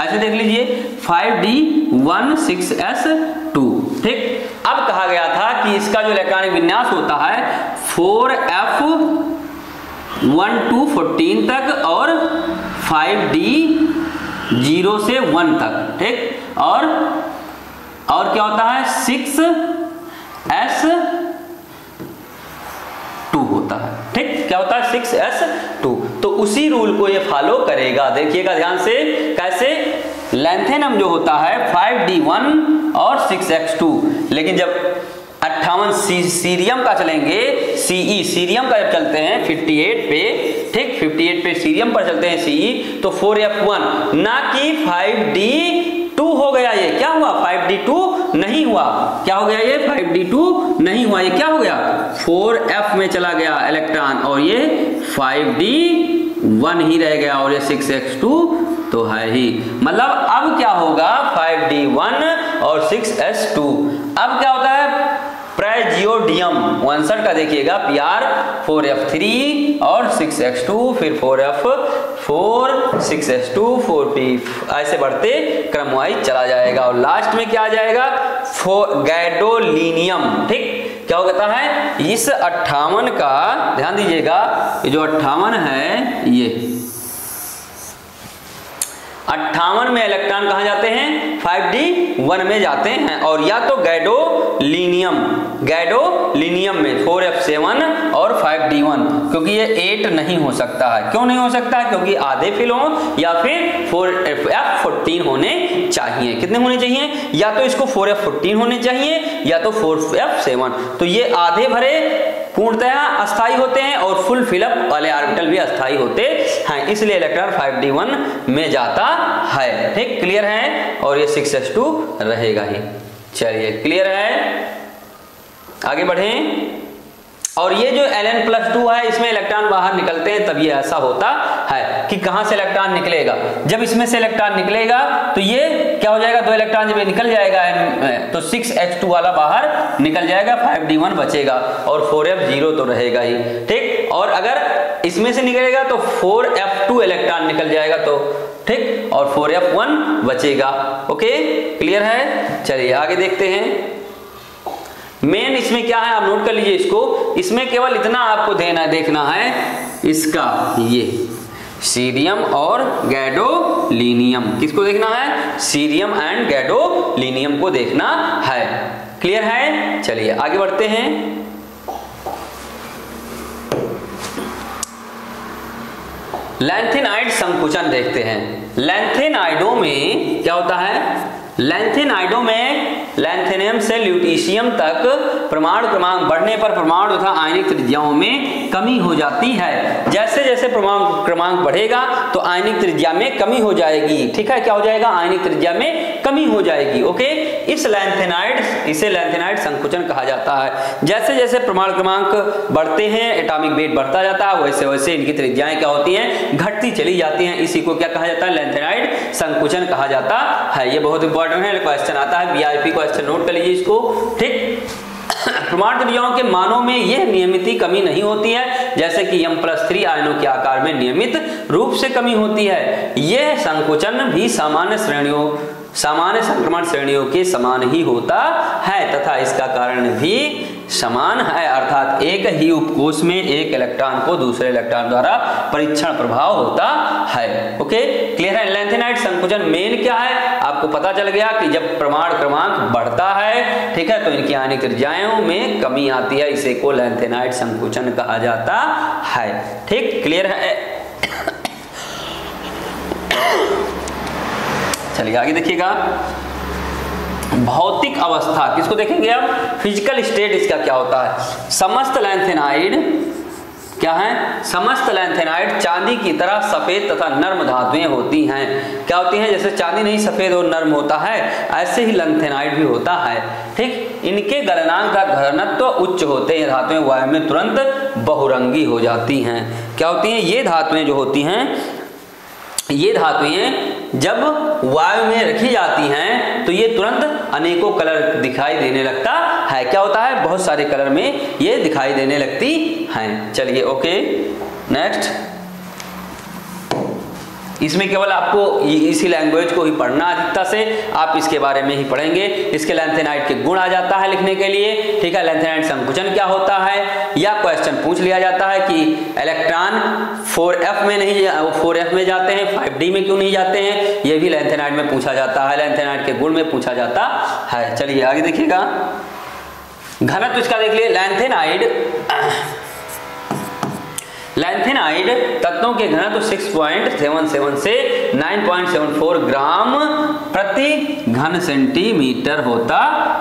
ऐसे देख लीजिए 5d1 6s2, ठीक। अब कहा गया था कि इसका जो इलेक्ट्रॉनिक विन्यास होता है 4f1 to 14 तक और 5d 0 से 1 तक, ठीक, और क्या होता है? 6s2 होता है, ठीक, क्या होता है? 6s2। तो उसी रूल को ये फॉलो करेगा। देखिएगा ध्यान से, कैसे? लैंथेनम जो होता है 5d1 और 6x2, लेकिन जब 58 सीरियम का चलेंगे, सीरियम का जब चलते हैं 58 पे, ठीक, 58 पे सीरियम पर चलते हैं CE, तो 4f1 ना कि 5d2 हो गया। ये क्या हुआ? 5d2 नहीं हुआ। क्या हो गया? ये 5d2 नहीं हुआ। ये क्या हो गया? 4f में चला गया इलेक्ट्रॉन और ये 5d1 ही रह गया और ये 6x2 तो है ही। मतलब अब क्या होगा? 5d1 और 6s2। अब क्या होता है? प्रेजियोडियम 59 का देखिएगा Pr 4f3 और 6x2, फिर 4f4 6s2 4p, ऐसे बढ़ते क्रम वाइज चला जाएगा और लास्ट में क्या आ जाएगा? गैडोलीनियम, ठीक। क्या होता है? इस 58 का ध्यान दीजिएगा, ये जो 58 है, ये 58 में इलेक्ट्रॉन कहां जाते हैं? 5d1 में जाते हैं, और या तो गैडोलीनियम में 4f7 और 5d1, क्योंकि ये 8 नहीं हो सकता है। क्यों नहीं हो सकता है? क्योंकि आधे फिल हो या फिर 4f14 होने चाहिए। कितने होने चाहिए? या तो इसको 4f14 होने चाहिए या तो 4f7। तो ये आधे भरे पूर्णतः अस्थायी होते हैं और फुल फिलअप वाले ऑर्बिटल भी अस्थायी होते हैं, इसलिए इलेक्ट्रॉन 5d1 में जाता है, ठीक, क्लियर है। और ये 6s2 रहेगा ही। चलिए क्लियर है, आगे बढ़ें। और ये जो Ln+2 है, इसमें इलेक्ट्रॉन बाहर निकलते हैं, तब ये ऐसा होता है कि कहां से इलेक्ट्रॉन निकलेगा? जब इसमें से इलेक्ट्रॉन निकलेगा तो ये क्या हो जाएगा? 2 इलेक्ट्रॉन जब ये निकल जाएगा तो 6h2 वाला बाहर निकल जाएगा, 5d1 बचेगा और 4f0 तो रहेगा ही, ठीक। और अगर इसमें से निकलेगा तो 4f2 इलेक्ट्रॉन निकल जाएगा, तो ठीक, और 4f1 बचेगा। ओके, क्लियर है। चलिए आगे देखते हैं। मेन इसमें क्या है, आप नोट कर लीजिए इसको। इसमें केवल इतना आपको देखना है, इसका ये सीरियम और गैडोलीनियम, किसको देखना है, सीरियम एंड गैडोलीनियम को देखना है। क्लियर है। चलिए आगे बढ़ते हैं। लैंथेनाइड संकुचन देखते हैं। लैंथेनाइडों में क्या होता है, लैंथेनाइडों में लैंथेनियम से ल्यूटीशियम तक परमाणु क्रमांक बढ़ने पर परमाणु तथा आयनिक त्रिज्याओं में कमी हो जाती है। जैसे जैसे परमाणु क्रमांक बढ़ेगा तो आयनिक त्रिज्या में कमी हो जाएगी। ठीक है, क्या हो जाएगा, आयनिक त्रिज्या में कमी हो जाएगी। ओके, इसे लैंथेनाइड संकुचन कहा जाता है। जैसे जैसे परमाणु क्रमांक बढ़ते हैं, एटॉमिक वेट बढ़ता जाता है, वैसे वैसे इनकी त्रिज्याएं क्या होती हैं, घटती चली जाती हैं। इसी को क्या कहा जाता है, लैंथेनाइड संकुचन कहा जाता है। ये बहुत इंपॉर्टेंट है, क्वेश्चन आता है, वीआईपी क्वेश्चन, नोट कर लीजिए इसको। ठीक, परमाणु त्रिज्याओं के मानों में यह नियमित कमी नहीं होती है, जैसे कि M+3 आयनों के आकार में नियमित रूप से कमी होती है। यह संकुचन भी सामान्य संक्रमण श्रेणियों के समान ही होता है तथा इसका कारण भी समान है, अर्थात एक ही उपकोष में एक इलेक्ट्रॉन को दूसरे इलेक्ट्रॉन द्वारा परीक्षण प्रभाव होता है। ओके, क्लियर है। लैंथेनाइड संकुचन मेन क्या है, आपको पता चल गया कि जब परमाणु क्रमांक बढ़ता है, ठीक है, तो इनकी आयनिक त्रिज्याओं में कमी आती है, इसे को लैंथेनाइड संकुचन कहा जाता है। ठीक, क्लियर है। चलिए आगे देखिएगा। भौतिक अवस्था किसको देखेंगे अब, फिजिकल स्टेट इसका क्या होता है। समस्त लैंथेनाइड क्या है, समस्त लैंथेनाइड चांदी की तरह सफेद तथा नर्म धातुएं होती हैं। क्या होती हैं, जैसे चांदी नहीं सफेद और नर्म होता है, ऐसे ही लैंथेनाइड भी होता है। ठीक, इनके गलनांक का घनत्व उच्च होते हैं, धातुएं वायु में तुरंत बहुरंगी हो जाती हैं। क्या होती हैं, ये धातुएं जो होती हैं, ये धातुएं जब वायु में रखी जाती हैं तो ये तुरंत अनेकों कलर दिखाई देने लगता है। क्या होता है, बहुत सारे कलर में ये दिखाई देने लगती हैं। चलिए ओके, नेक्स्ट। इसमें केवल आपको इसी लैंग्वेज को ही पढ़ना, अधिकता से आप इसके बारे में ही पढ़ेंगे। इसके लैंथेनाइड के गुण आ जाता है लिखने के लिए। ठीक है, लैंथेनाइड संकुचन क्या होता है, या क्वेश्चन पूछ लिया जाता है कि इलेक्ट्रॉन 4f में नहीं, 4f में जाते हैं, 5d में क्यों नहीं जाते हैं, ये भी लैंथेनाइड में पूछा जाता है, लैंथेनाइड के गुण में पूछा जाता है। चलिए आगे देखिएगा। घनत्व इसका देख लिए। लैंथेनाइड तत्वों के घनत्व 6.77 से 9.74 ग्राम प्रति घन सेंटीमीटर होता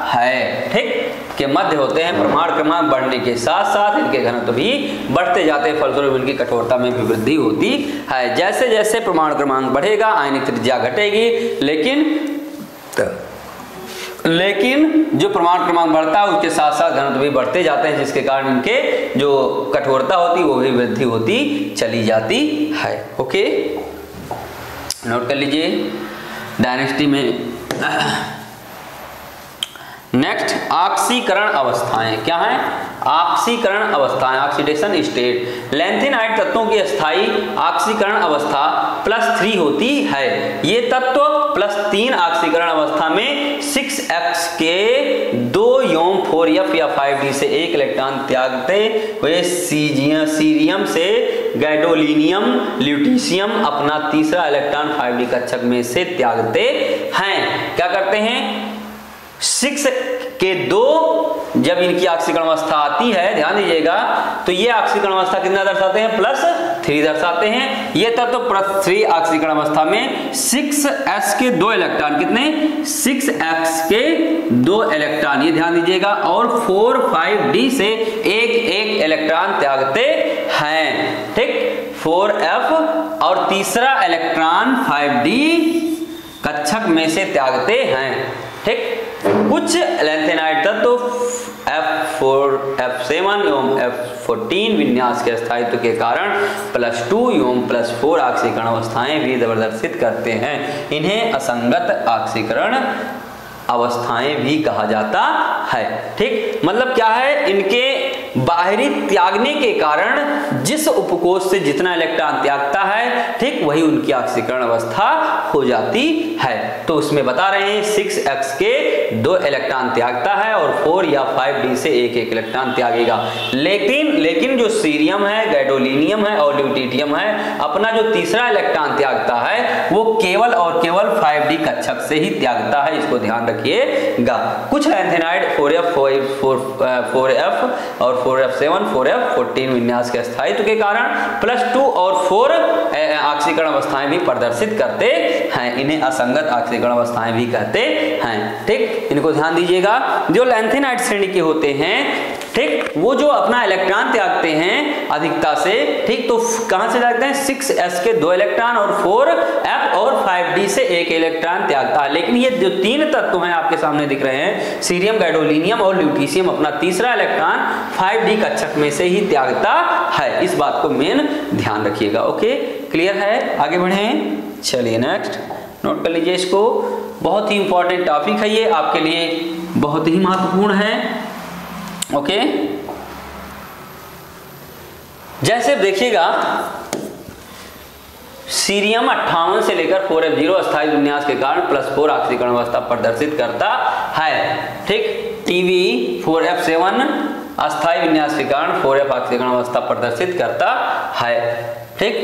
है। ठीक, के मध्य होते हैं। परमाणु क्रमांक बढ़ने के साथ साथ इनके घनत्व भी बढ़ते जाते हैं, फलस्वरूप इनकी कठोरता में भी वृद्धि होती है। जैसे जैसे परमाणु क्रमांक बढ़ेगा आयनिक त्रिज्या घटेगी, लेकिन जो परमाणु क्रमांक बढ़ता है उसके साथ साथ घनत्व भी बढ़ते जाते हैं, जिसके कारण इनके जो कठोरता होती है वो भी वृद्धि होती चली जाती है। ओके, नोट कर लीजिए डायनेस्टी में। नेक्स्ट, ऑक्सीकरण अवस्थाएं क्या हैं, ऑक्सीकरण अवस्थाएं, ऑक्सीडेशन स्टेट। लैंथेनाइड तत्वों की स्थायी ऑक्सीकरण अवस्था +3 होती है। ये तत्व +3 ऑक्सीकरण अवस्था में 6x के 2 यौम 4f या 5d से एक इलेक्ट्रॉन त्यागते हुए सीरियम से गैडोलीनियम ल्यूटीशियम अपना तीसरा इलेक्ट्रॉन 5d कक्षक में से त्यागते हैं। क्या करते हैं, 6 के 2 जब इनकी ऑक्सीकरण अवस्था आती है, ध्यान दीजिएगा, तो ये ऑक्सीकरण अवस्था कितना दर्शाते हैं, +3 दर्शाते हैं। ये तत्व +3 ऑक्सीकरण अवस्था में 6s के 2 इलेक्ट्रॉन, कितने, 6x के 2 इलेक्ट्रॉन, ये ध्यान दीजिएगा, और 4 5d से एक इलेक्ट्रॉन त्यागते हैं। ठीक, 4f और तीसरा इलेक्ट्रॉन 5d कक्षक में से त्यागते हैं। ठीक, कुछ लैंथेनाइड तत्व F4 F7 एवं F14 विन्यास के स्थायित्व के कारण +2 एवं +4 ऑक्सीकरण अवस्थाएं भी प्रदर्शित करते हैं। इन्हें असंगत ऑक्सीकरण अवस्थाएं भी कहा जाता है। ठीक, मतलब क्या है, इनके बाहरी त्यागने के कारण जिस उपकोष से जितना इलेक्ट्रॉन त्यागता है, ठीक वही उनकी ऑक्सीकरण अवस्था हो जाती है। तो उसमें बता रहे हैं 6x के 2 इलेक्ट्रॉन त्यागता है और 4 या 5d से एक इलेक्ट्रॉन त्यागेगा। लेकिन जो सीरियम है, गैडोलिनियम है और ल्यूटिटियम है, अपना जो तीसरा इलेक्ट्रॉन त्यागता है वो केवल और केवल 5d कक्षक से ही त्यागता है, इसको ध्यान रखिएगा। कुछ लैंथेनाइड 4f और 4f7 4f14 विन्यास के स्थायित्व के कारण +2 और 4 ऑक्सीकरण अवस्थाएं भी प्रदर्शित करते हैं। इन्हें असंगत ऑक्सीकरण अवस्थाएं भी कहते हैं, ठीक। इनको ध्यान दीजिएगा। जो लैंथेनाइड श्रेणी के होते हैं, ठीक, वो जो अपना इलेक्ट्रॉन त्यागते हैं अधिकता से, ठीक, तो कहां से त्यागते हैं? 6s के 2 इलेक्ट्रॉन और 4f और 5d से एक इलेक्ट्रॉन त्यागता है। लेकिन ये जो 3 तत्व हैं आपके सामने दिख रहे हैं, सीरियम, गैडोलिनियम और ल्यूटीशियम, अपना तीसरा इलेक्ट्रॉन 5d कक्षक में से ही त्यागता है। इस बात को मेन ध्यान रखिएगा। ओके, क्लियर है? आगे बढ़ें। चलिए नेक्स्ट नोट कर लीजिए इसको। बहुत ही इंपॉर्टेंट टॉपिक है ये, आपके लिए बहुत ही महत्वपूर्ण है। ओके, जैसे देखिएगा सीरियम 58 से लेकर 4f0 अस्थायी विन्यास के कारण +4 ऑक्सीकरण अवस्था प्रदर्शित करता है, ठीक। Tb 4f7 अस्थायी विन्यास के कारण 4f ऑक्सीकरण अवस्था प्रदर्शित करता है, ठीक।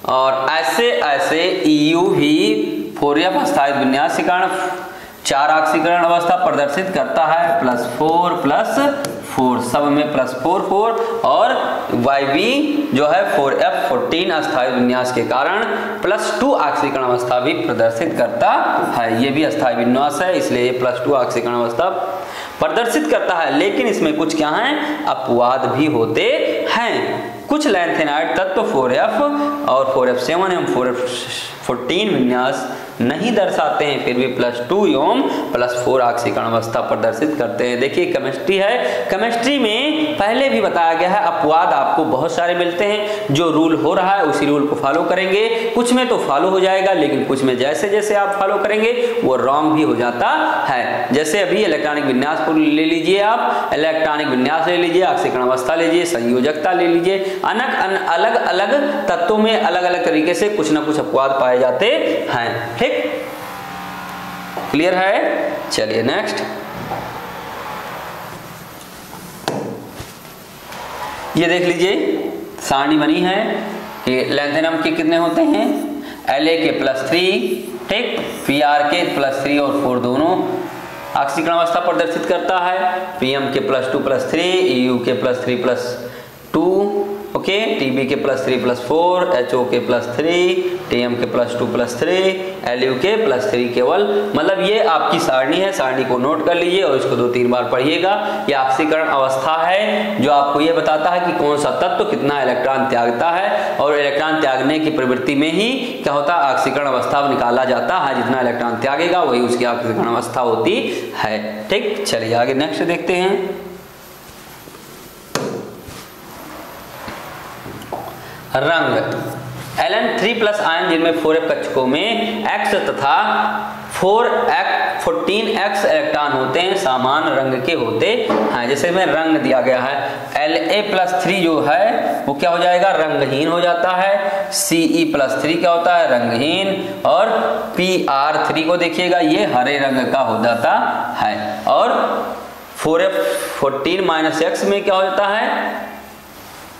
और ऐसे EU भी 4f अस्थायी विन्यास के कारण 4 ऑक्सीकरण अवस्था प्रदर्शित करता है, +4 सब में +4 और YB जो है 4f14 अस्थायी विन्यास के कारण +2 ऑक्सीकरण अवस्था भी प्रदर्शित करता है। ये भी अस्थायी विन्यास है, इसलिए ये +2 ऑक्सीकरण अवस्था प्रदर्शित करता है। लेकिन इसमें कुछ क्या है? अपवाद भी होते हैं। कुछ लैंथेनाइड तत्व 4f और 4f7 एवं 4f14 विन्यास नहीं दर्शाते हैं, फिर भी +2 एवं +4 ऑक्सीकरण अवस्था प्रदर्शित करते हैं। देखिए केमिस्ट्री है, केमिस्ट्री में पहले भी बताया गया है अपवाद आपको बहुत सारे मिलते हैं। जो रूल हो रहा है उसी रूल को फॉलो करेंगे, कुछ में तो फॉलो हो जाएगा, लेकिन कुछ में जैसे जैसे आप फॉलो करेंगे वो रॉन्ग भी हो जाता है। जैसे अभी इलेक्ट्रॉनिक विन्यास को ले लीजिए, आप इलेक्ट्रॉनिक विन्यास ले लीजिए, ऑक्सीकरण अवस्था लीजिए, संयोजकता ले लीजिए, अलग अलग तत्वों में अलग अलग तरीके से कुछ ना कुछ अपवाद पाए जाते हैं, ठीक। क्लियर है? चलिए नेक्स्ट। ये देख लीजिए सारणी बनी है कि लैंथेनम के कितने होते हैं? La के +3, ठीक, Pr के +3 और 4 दोनों ऑक्सीकरण अवस्था प्रदर्शित करता है। Pm के +2 +3, Eu के +3 +2, ओके, Tb के +3 +4, HO के +3, Tm के +2 +3, Lu के +3 केवल। मतलब ये आपकी सारणी है, सारणी को नोट कर लीजिए और इसको 2-3 बार पढ़िएगा। ये ऑक्सीकरण अवस्था है जो आपको ये बताता है कि कौन सा तत्व कितना इलेक्ट्रॉन त्यागता है, और इलेक्ट्रॉन त्यागने की प्रवृत्ति में ही क्या होता है? ऑक्सीकरण अवस्था निकाला जाता है। जितना इलेक्ट्रॉन त्यागेगा वही उसकी ऑक्सीकरण अवस्था होती है, ठीक। चलिए आगे नेक्स्ट देखते हैं। रंग Ln3+ आयन जिनमें 4f कक्षकों में X तथा 14x इलेक्ट्रॉन होते हैं समान रंग के होते हैं। जैसे में रंग दिया गया है La+3 जो है वो क्या हो जाएगा? रंगहीन हो जाता है। Ce+3 क्या होता है? रंगहीन। और Pr3 को देखिएगा, ये हरे रंग का हो जाता है। और 4f14 - x में क्या हो जाता है?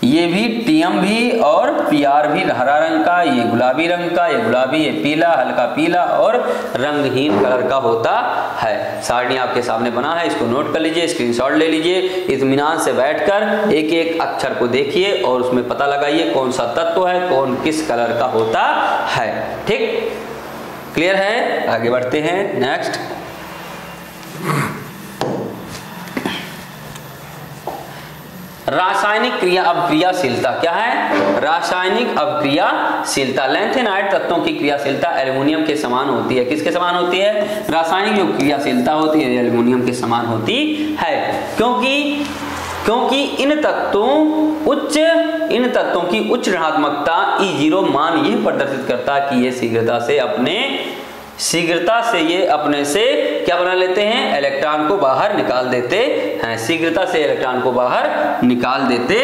ये भी Tm भी और Pr भी हरा रंग का, ये गुलाबी रंग का, ये गुलाबी, ये पीला, हल्का पीला और रंगहीन कलर का होता है। सारणी आपके सामने बना है, इसको नोट कर लीजिए, स्क्रीनशॉट ले लीजिए। इत्मीनान से बैठकर एक एक अक्षर को देखिए और उसमें पता लगाइए कौन सा तत्व है, कौन किस कलर का होता है, ठीक। क्लियर है? आगे बढ़ते हैं नेक्स्ट। रासायनिक क्रिया अवक्रियाशीलता क्या है? रासायनिक अवक्रियाशीलता। लैंथेनाइड तत्वों की क्रियाशीलता एल्युमिनियम के समान होती है। किसके समान होती है? रासायनिक जो क्रियाशीलता होती है एल्युमिनियम के समान होती है, क्योंकि इन तत्वों की उच्च ऋणात्मकता E0 मान यह प्रदर्शित करता है कि ये शीघ्रता से ये अपने से क्या बना लेते हैं? इलेक्ट्रॉन को बाहर निकाल देते हैं, शीघ्रता से इलेक्ट्रॉन को बाहर निकाल देते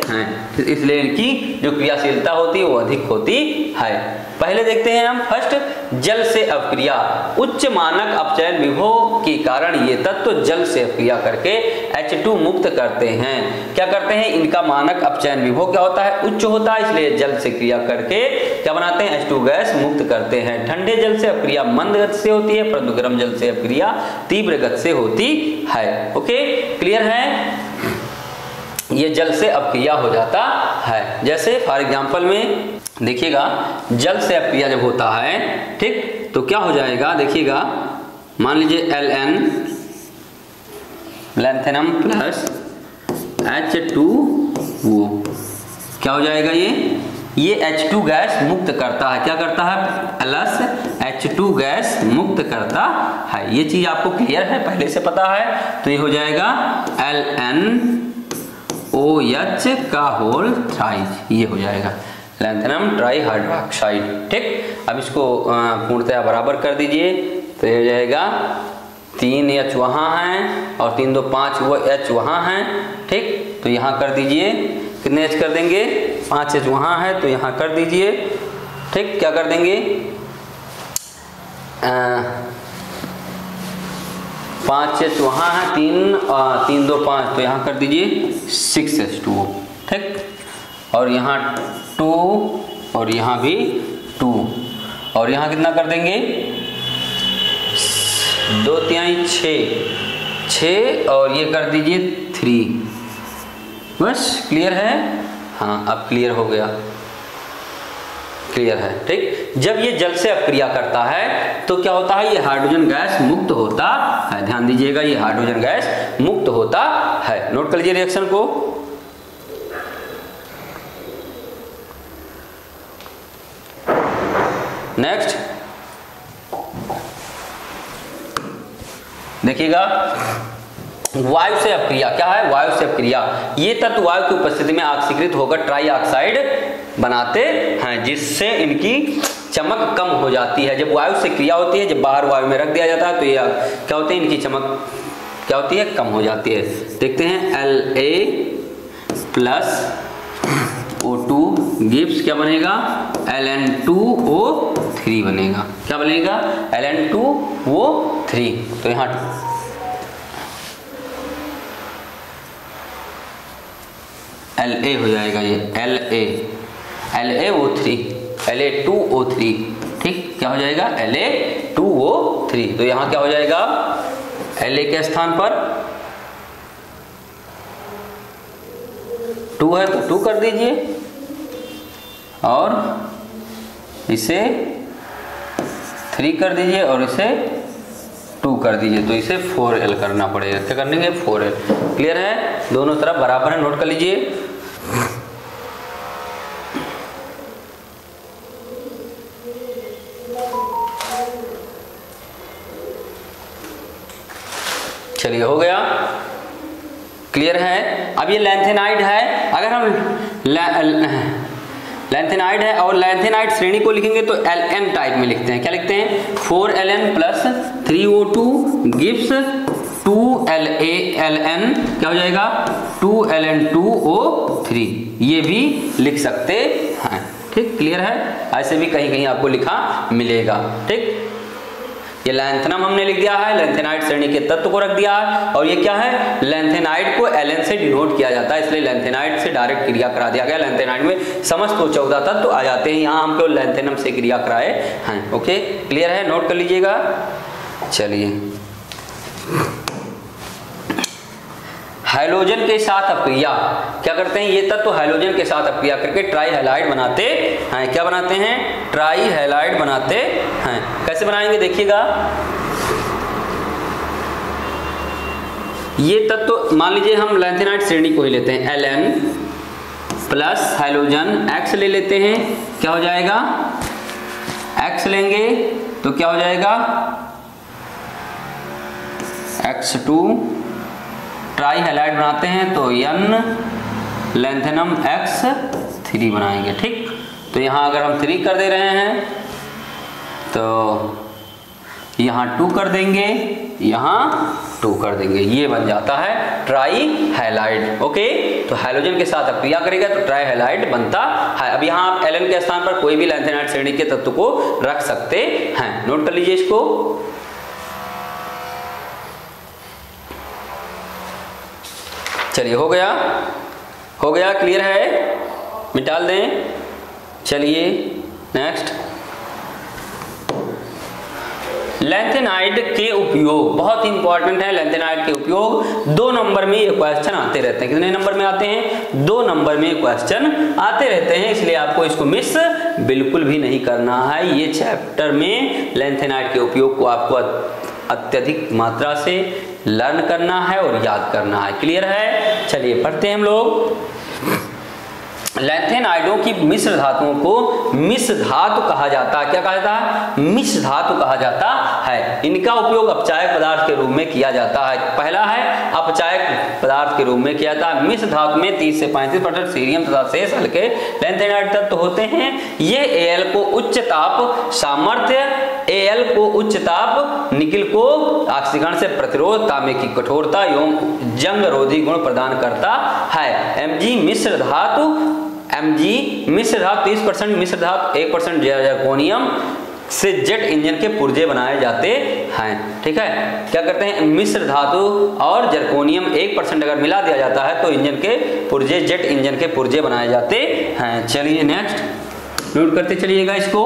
हैं, इसलिए इनकी जो क्रियाशीलता होती है वो अधिक होती है। पहले देखते हैं हम फर्स्ट, जल से अपक्रिया। उच्च मानक अपचयन विभव के कारण ये तत्व जल से अपक्रिया करके H2 मुक्त करते हैं। क्या करते हैं, इनका मानक अपचयन विभव क्या होता है, उच्च होता है, इसलिए जल से क्रिया करके क्या बनाते हैं, H2 गैस मुक्त करते हैं। ठंडे जल से अपक्रिया मंद गति से होती है, परंतु गर्म जल से अपक्रिया तीव्र गति से होती है। ओके, क्लियर है, ये जल से अपक्रिया हो जाता है। जैसे फॉर एग्जांपल में देखिएगा, जल से अपक्रिया जब होता है, ठीक, तो क्या हो जाएगा, देखिएगा, मान लीजिए Ln लैंथेनम प्लस H2O क्या हो जाएगा, ये H2 गैस मुक्त करता है। क्या करता है, प्लस H2 गैस मुक्त करता है। ये चीज आपको क्लियर है, पहले से पता है, तो ये हो जाएगा LnOH का होल थ्राइस, ये हो जाएगा लैंथेनम ट्राइहाइड्रोक्साइड। ठीक, अब इसको पूर्णतया बराबर कर दीजिए, तो ये हो जाएगा 3H वहाँ हैं और 3 2 5 वो H वहाँ हैं। ठीक, तो यहाँ कर दीजिए, कितने H कर देंगे, 5H वहाँ है तो यहाँ कर दीजिए। ठीक, क्या कर देंगे, 5H वहाँ है, 3 2 5 तो यहाँ कर दीजिए 6H2O। ठीक, और यहाँ 2 और यहाँ भी 2 और यहाँ कितना कर देंगे, 2 3 6 और ये कर दीजिए 3। बस क्लियर है, हाँ अब क्लियर हो गया, क्लियर है। ठीक, जब ये जल से अपक्रिया करता है तो क्या होता है, ये हाइड्रोजन गैस मुक्त होता है। ध्यान दीजिएगा, ये हाइड्रोजन गैस मुक्त होता है। नोट कर लीजिए रिएक्शन को। नेक्स्ट देखिएगा, वायु से अपक्रिया। क्या है, वायु से अपक्रिया, ये तत्व वायु की उपस्थिति में ऑक्सीकृत होकर ट्राई ऑक्साइड बनाते हैं, जिससे इनकी चमक कम हो जाती है। जब वायु से क्रिया होती है, जब बाहर वायु में रख दिया जाता है तो ये क्या होती है, इनकी चमक क्या होती है, कम हो जाती है। देखते हैं, La+O2 गिव्स क्या बनेगा, Ln2O3 बनेगा। क्या बनेगा, Ln2O3। तो यहाँ La हो जाएगा, ये LaO3 La2O3। ठीक, क्या हो जाएगा, La2O3। तो यहाँ क्या हो जाएगा, La के स्थान पर 2 है तो 2 कर दीजिए और इसे 3 कर दीजिए और इसे 2 कर दीजिए, तो इसे 4L करना पड़ेगा। क्या करने के, 4L। क्लियर है, दोनों तरफ बराबर है, नोट कर लीजिए। चलिए हो गया, क्लियर है। अब ये लैंथेनाइड है, अगर हम लैंथेनाइड है और लैंथेनाइड श्रेणी को लिखेंगे तो Ln टाइप में लिखते हैं। क्या लिखते हैं, 4Ln + 3O2 गिव्स 2Ln, क्या हो जाएगा, 2Ln2O3, ये भी लिख सकते हैं। ठीक, क्लियर है, ऐसे भी कहीं कहीं आपको लिखा मिलेगा। ठीक, ये लैंथेनम हमने लिख दिया है, लैंथेनाइड श्रेणी के तत्व को रख दिया है, और ये क्या है, लैंथेनाइड को Ln से डिनोट किया जाता है, इसलिए लैंथेनाइड से डायरेक्ट क्रिया करा दिया गया। लैंथेनाइड में समस्त 14 तत्व आ जाते हैं, यहाँ हम केवल लैंथेनम से क्रिया कराए हैं। ओके, क्लियर है, नोट कर लीजिएगा। चलिए, हाइड्रोजन के साथ अपक्रिया। क्या करते हैं, ये तत्व हाइड्रोजन के साथ अपक्रिया करके ट्राई हैलाइड बनाते हैं। क्या बनाते हैं, ट्राई हैलाइड बनाते हैं। कैसे बनाएंगे, देखिएगा, ये तत्व मान लीजिए हम लैंथेनाइड श्रेणी को ही लेते हैं, Ln प्लस हाइड्रोजन X ले लेते हैं। क्या हो जाएगा, X लेंगे तो क्या हो जाएगा, X2 ट्राई हैलाइड बनाते हैं तो N लैंथेनम X3 बनाएंगे। ठीक, तो यहाँ अगर हम 3 कर दे रहे हैं तो यहाँ 2 कर देंगे, यहाँ 2 कर देंगे, ये बन जाता है ट्राई हैलाइड। ओके, तो हाइड्रोजन के साथ क्रिया करेगा तो ट्राई हैलाइड बनता है। अब यहाँ आप एलन के स्थान पर कोई भी लैंथेनाइड श्रेणी के तत्व को रख सकते हैं। नोट कर लीजिए इसको। चलिए हो गया, क्लियर है, मिटा दें। चलिए नेक्स्ट, लैंथेनाइड के उपयोग बहुत इंपॉर्टेंट है। लैंथेनाइड के उपयोग 2 नंबर में ये क्वेश्चन आते रहते हैं। कितने नंबर में आते हैं? 2 नंबर में क्वेश्चन आते रहते हैं, इसलिए आपको इसको मिस बिल्कुल भी नहीं करना है। ये चैप्टर में लैंथेनाइड के उपयोग को आपको अत्यधिक मात्रा से लर्न करना है और याद करना है। क्लियर है? चलिए पढ़ते हैं हम लोग। लैंथेनाइडों की मिश्र धातुओं को मिश्र धातु कहा जाता है। क्या कहा जाता है? मिश्र धातु कहा जाता है। इनका उपयोग अपचायक पदार्थ के रूप में किया जाता है। पहला है अपचायक पदार्थ के रूप में किया जाता है। मिश्र धातु में 30 से 35% सीरियम तथा शेष हल्के लैंथेनाइड तत्व होते हैं। ये Al को उच्च ताप सामर्थ्य, Al को उच्च ताप, निकिल को ऑक्सीकरण से प्रतिरोध, तांबे की कठोरता एवं जंग रोधी गुण प्रदान करता है। Mg मिश्र धातु, Mg मिश्र धातु 30% मिश्र धातु 1% जर्कोनियम से जेट इंजन के पुर्जे बनाए जाते हैं। ठीक है, क्या करते हैं? मिश्र धातु और जर्कोनियम 1% अगर मिला दिया जाता है तो इंजन के पुर्जे, जेट इंजन के पुर्जे बनाए जाते हैं। चलिए नेक्स्ट नोट करते चलिएगा इसको।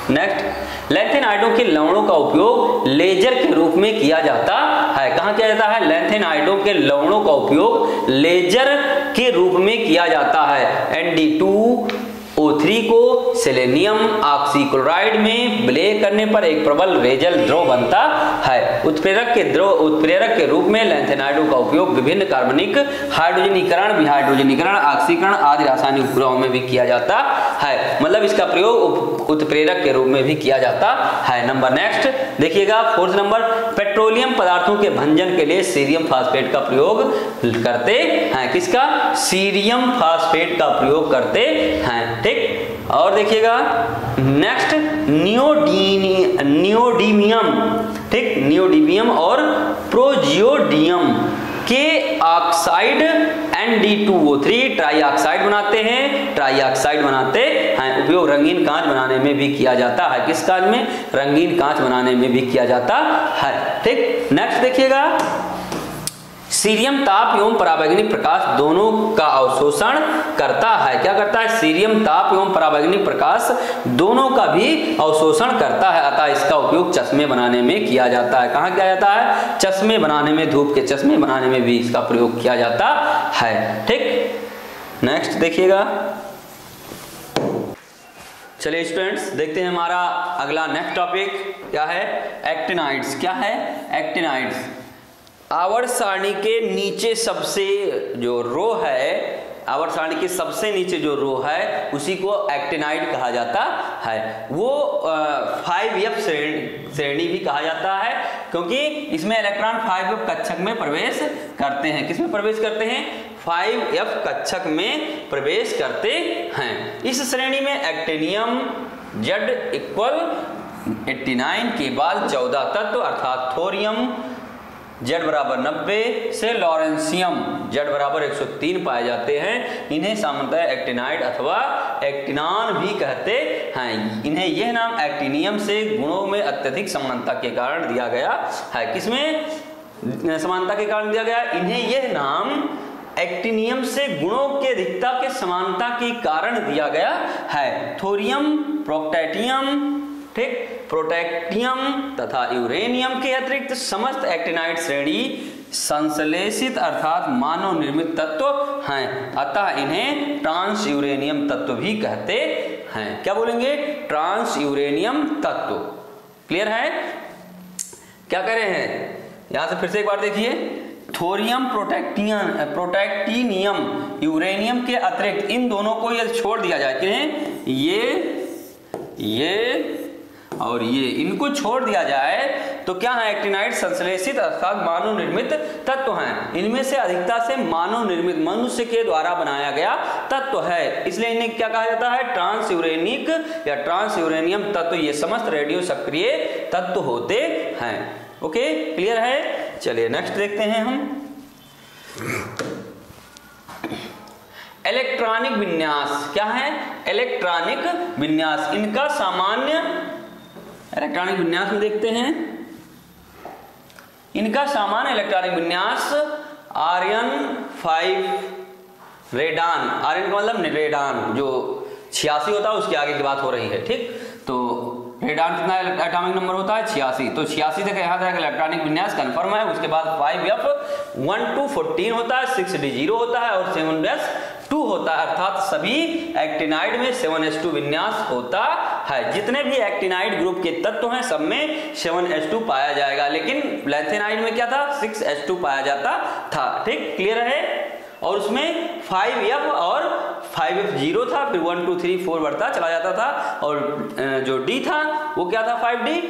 नेक्स्ट, लैंथेनाइडों के लवणों का उपयोग लेजर के रूप में किया जाता है। कहाँ किया जाता है? लैंथेनाइडों के लवणों का उपयोग लेजर के रूप में किया जाता है। Nd2O3 को सेलेनियम ऑक्सीक्लोराइड में विलय करने पर एक प्रबल रेजल द्रव बनता है। उत्प्रेरक के रूप में लैंथेनाइडों का उपयोग विभिन्न कार्बनिक हाइड्रोजनीकरण, विहाइड्रोजनीकरण, ऑक्सीकरण आदि रासायनिक उपग्रहों में भी किया जाता है। मतलब इसका प्रयोग उत्प्रेरक के रूप में भी किया जाता है। नंबर नेक्स्ट देखिएगा, 4th नंबर, पेट्रोलियम पदार्थों के भंजन के लिए सीरियम फास्फेट का प्रयोग करते हैं। किसका? सीरियम फास्फेट का प्रयोग करते हैं। ठीक, और देखिएगा नेक्स्ट, नियोडीमियम, ठीक, नियोडीमियम और प्रोजियोडियम के ऑक्साइड Nd2O3 ट्राई ऑक्साइड बनाते हैं। उपयोग रंगीन कांच बनाने में भी किया जाता है। किस कांच में? रंगीन कांच बनाने में भी किया जाता है। ठीक, नेक्स्ट देखिएगा, सीरियम ताप एवं पराबैंगनी प्रकाश दोनों का अवशोषण करता है। क्या करता है? सीरियम ताप एवं पराबैंगनी प्रकाश दोनों का भी अवशोषण करता है, अतः इसका उपयोग चश्मे बनाने में किया जाता है। कहाँ किया जाता है? चश्मे बनाने में, धूप के चश्मे बनाने में भी इसका प्रयोग किया जाता है। ठीक, नेक्स्ट देखिएगा। चलिए स्टूडेंट्स देखते हैं हमारा अगला नेक्स्ट टॉपिक क्या है? एक्टिनाइड्स। क्या है? एक्टिनाइड्स। आवर्त सारणी के नीचे सबसे जो रो है, आवर्त सारणी के सबसे नीचे जो रो है उसी को एक्टिनाइड कहा जाता है। वो 5f श्रेणी भी कहा जाता है, क्योंकि इसमें इलेक्ट्रॉन 5f कक्षक में प्रवेश करते हैं। किसमें प्रवेश करते हैं? 5f कक्षक में प्रवेश करते हैं। इस श्रेणी में एक्टिनियम Z इक्वल 89 के बाद 14 तत्व अर्थात थोरियम Z बराबर 90 से लॉरेंसियम Z बराबर 103 पाए जाते हैं। इन्हें सामान्यतः एक्टिनाइड अथवा एक्टिनान भी कहते हैं। इन्हें यह नाम एक्टिनियम से गुणों में अत्यधिक समानता के कारण दिया गया है। किसमें समानता के कारण दिया गया? इन्हें यह नाम एक्टिनियम से गुणों के अधिकता के समानता के कारण दिया गया है। थोरियम, प्रोक्टेटियम, ठीक, प्रोटेक्टियम तथा यूरेनियम के अतिरिक्त समस्त एक्टिनाइड श्रेणी संश्लेषित अर्थात मानव निर्मित तत्व हैं, अतः इन्हें ट्रांस यूरेनियम तत्व भी कहते हैं। क्या बोलेंगे? ट्रांस यूरेनियम तत्व। क्लियर है? क्या कह रहे हैं? यहां से फिर से एक बार देखिए, थोरियम, प्रोटेक्टिनियम, यूरेनियम के अतिरिक्त इन दोनों को यदि छोड़ दिया जाए, कि ये और ये, इनको छोड़ दिया जाए तो क्या है? एक्टिनाइड संश्लेषित अर्थात मानव निर्मित तत्व हैं। इनमें से अधिकता से मानव निर्मित, मनुष्य के द्वारा बनाया गया तत्व है, इसलिए इन्हें क्या कहा जाता है? ट्रांस यूरेनिक या ट्रांस यूरेनियम तत्व। ये समस्त रेडियो सक्रिय तत्व होते हैं। ओके, क्लियर है? चलिए नेक्स्ट देखते हैं हम। इलेक्ट्रॉनिक विन्यास क्या है? इलेक्ट्रॉनिक विन्यास, इनका सामान्य इलेक्ट्रॉनिक विन्यास में देखते हैं। इनका सामान्य इलेक्ट्रॉनिक विन्यास आर्यन 5 रेडान, आर्यन का मतलब रेडान जो 86 होता है उसके आगे की बात हो रही है, ठीक। तो रेडान कितना एटॉमिक नंबर होता है? 86, तो 86 तक यहाँ तक इलेक्ट्रॉनिक विन्यास कंफर्म है। उसके बाद 5f 1 to 14 होता है, 6d0 होता है और 7s2 होता है, अर्थात सभी एक्टिनाइड में 7s2 विन्यास होता है। जितने भी एक्टिनाइड ग्रुप के तत्व हैं सब में 7s2 पाया जाएगा, लेकिन लैंथेनाइड में क्या था? 6s2 पाया जाता था, ठीक। क्लियर है? और उसमें 5f और 5f0 था, फिर 1 2 3 4 बढ़ता चला जाता था, और जो d था वो क्या था? 5d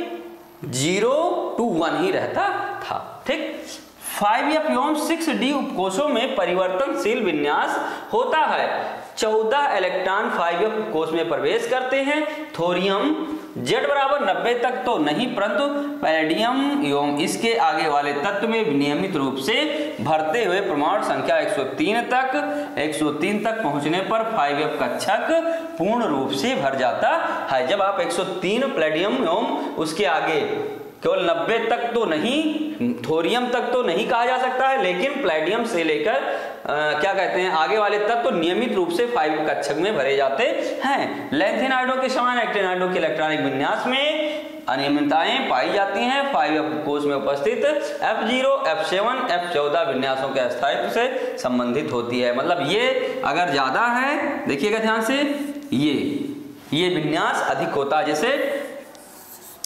0 to 1 ही रहता था, ठीक। 5f एवं 6d उपकोषों में परिवर्तनशील विन्यास होता है। 14 इलेक्ट्रॉन 5f कोष में प्रवेश करते हैं। थोरियम Z बराबर 90 तक तो नहीं, परंतु पैलेडियम एवं इसके आगे वाले तत्व में नियमित रूप से भरते हुए परमाणु संख्या 103 तक पहुंचने पर 5f कक्षक पूर्ण रूप से भर जाता है। जब आप 103 पैलेडियम एवं उसके आगे केवल 90 तक तो नहीं, थोरियम तक तो नहीं कहा जा सकता है, लेकिन प्लेडियम से लेकर क्या कहते हैं आगे वाले तक तो नियमित रूप से 5 कक्षक में भरे जाते हैं। लैंथेनाइडों के समान एक्टिनाइडों के इलेक्ट्रॉनिक विन्यास में अनियमितताएं पाई जाती हैं। 5f कोष में उपस्थित f0, f7, f14 विन्यासों के स्थायित्व से संबंधित होती है। मतलब ये अगर ज्यादा है, देखिएगा ध्यान से, ये विन्यास अधिक होता है, जैसे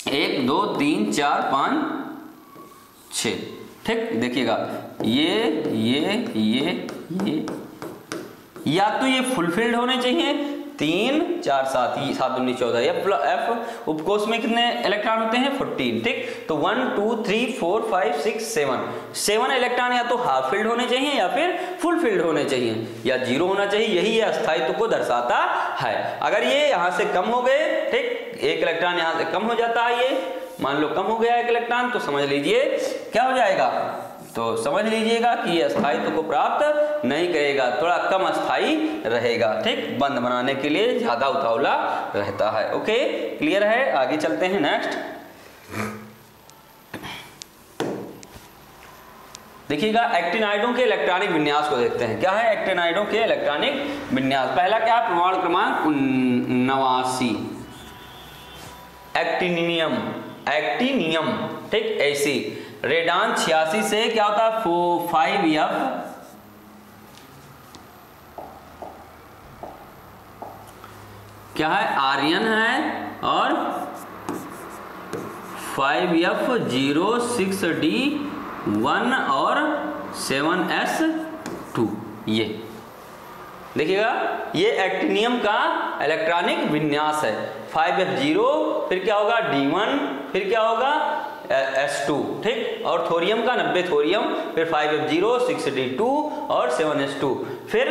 1 2 3 4 5 6, ठीक। देखिएगा ये या तो ये फुलफिल्ड होने चाहिए, 3 4 7 7 19 14, f उपकोष में कितने इलेक्ट्रॉन होते हैं? 14, ठीक। तो 1 2 3 4 5 6 7 इलेक्ट्रॉन या तो हाफ फिल्ड होने चाहिए या फिर फुल फिल्ड होने चाहिए या 0 होना चाहिए। यही अस्थायित्व को दर्शाता है। अगर ये यहाँ से कम हो गए, ठीक, एक इलेक्ट्रॉन यहाँ से कम हो जाता है, ये मान लो कम हो गया एक इलेक्ट्रॉन, तो समझ लीजिए क्या हो जाएगा? तो समझ लीजिएगा कि ये स्थायित्व को प्राप्त नहीं करेगा, थोड़ा कम अस्थाई रहेगा, ठीक। बंद बनाने के लिए ज्यादा उतावला रहता है। ओके, क्लियर है? आगे चलते हैं नेक्स्ट। देखिएगा एक्टिनाइडों के इलेक्ट्रॉनिक विन्यास को देखते हैं। क्या है एक्टिनाइडों के इलेक्ट्रॉनिक विन्यास? पहला क्या? परमाणु क्रमांक 89 एक्टिनियम, ठीक। ऐसी रेडान 86 से क्या होता है? 5f क्या है? आर्यन है, और 5f0 6d1 और 7s2। ये देखिएगा ये एक्टिनियम का इलेक्ट्रॉनिक विन्यास है। 5f0, फिर क्या होगा? d1, फिर क्या होगा? s2, ठीक। और थोरियम का 90 थोरियम, फिर 5f0 6d2 और 7s2, फिर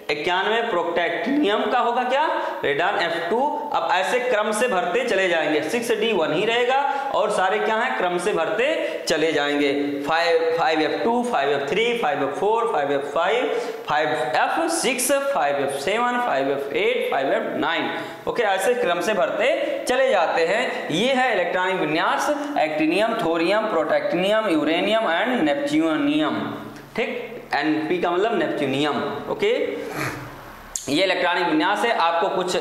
91 प्रोटैक्टिनियम का होगा क्या? Radon f2। अब ऐसे क्रम से भरते चले जाएंगे, 6d1 ही रहेगा और सारे क्या हैं? क्रम से भरते चले जाएंगे। 5f2 5f3 5f4 5f5 5f6 5f7 5f8 5f9, okay, ऐसे क्रम से भरते चले जाते हैं। ये है इलेक्ट्रॉनिक विन्यास actinium, thorium, protactinium, uranium and neptunium, ठीक। Np का मतलब नेपच्यूनियम, ओके। ये इलेक्ट्रॉनिक विन्यास है। आपको कुछ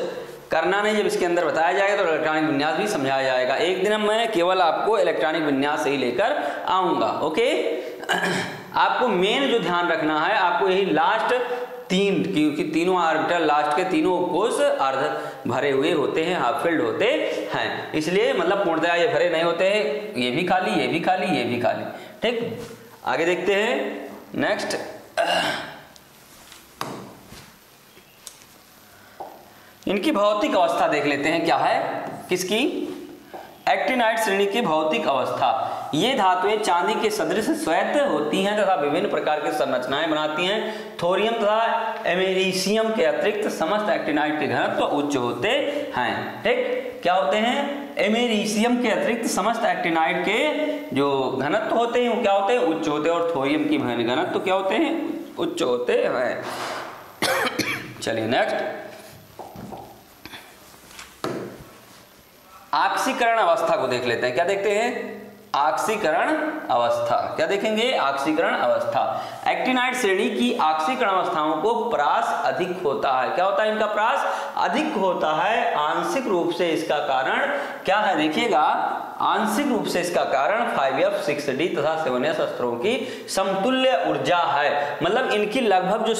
करना नहीं, जब इसके अंदर बताया जाएगा तो इलेक्ट्रॉनिक विन्यास भी समझाया जाएगा। एक दिन मैं केवल आपको इलेक्ट्रॉनिक विन्यास ही लेकर आऊंगा, ओके। आपको मेन जो ध्यान रखना है, आपको यही लास्ट 3, क्योंकि तीनों ऑर्बिटल लास्ट के तीनों कोष अर्ध भरे हुए होते हैं, हाफ फिल्ड होते हैं, इसलिए मतलब पूर्णतया ये भरे नहीं होते हैं। ये भी खाली, ये भी खाली, ये भी खाली, ठीक। आगे देखते हैं नेक्स्ट। इनकी भौतिक अवस्था देख लेते हैं। क्या है? किसकी? एक्टिनाइड श्रेणी की भौतिक अवस्था। ये धातुएं चांदी के सदृश श्वेत होती हैं तथा विभिन्न प्रकार की संरचनाएं बनाती हैं। थोरियम तथा एमेरिशियम के अतिरिक्त समस्त एक्टिनाइड के घनत्व उच्च होते हैं, ठीक। क्या होते हैं, एमेरिशियम के अतिरिक्त समस्त एक्टिनाइड के जो घनत्व होते हैं वो क्या होते हैं, उच्च होते हैं, और थोरियम की घनत्व क्या होते हैं, उच्च होते हैं। चलिए नेक्स्ट, ऑक्सीकरण अवस्था को देख लेते हैं। क्या देखते हैं, ऑक्सीकरण अवस्था। क्या देखेंगे, ऑक्सीकरण अवस्था। एक्टिनाइड श्रेणी की ऑक्सीकरण अवस्थाओं को परास अधिक होता है। क्या होता है, इनका परास अधिक होता है। आंशिक रूप से इसका कारण क्या है, देखिएगा, आंशिक रूप से इसका कारण 5F 6D तथा 7S अस्त्रों की समतुल्य ऊर्जा है। मतलब इनकी लगभग जो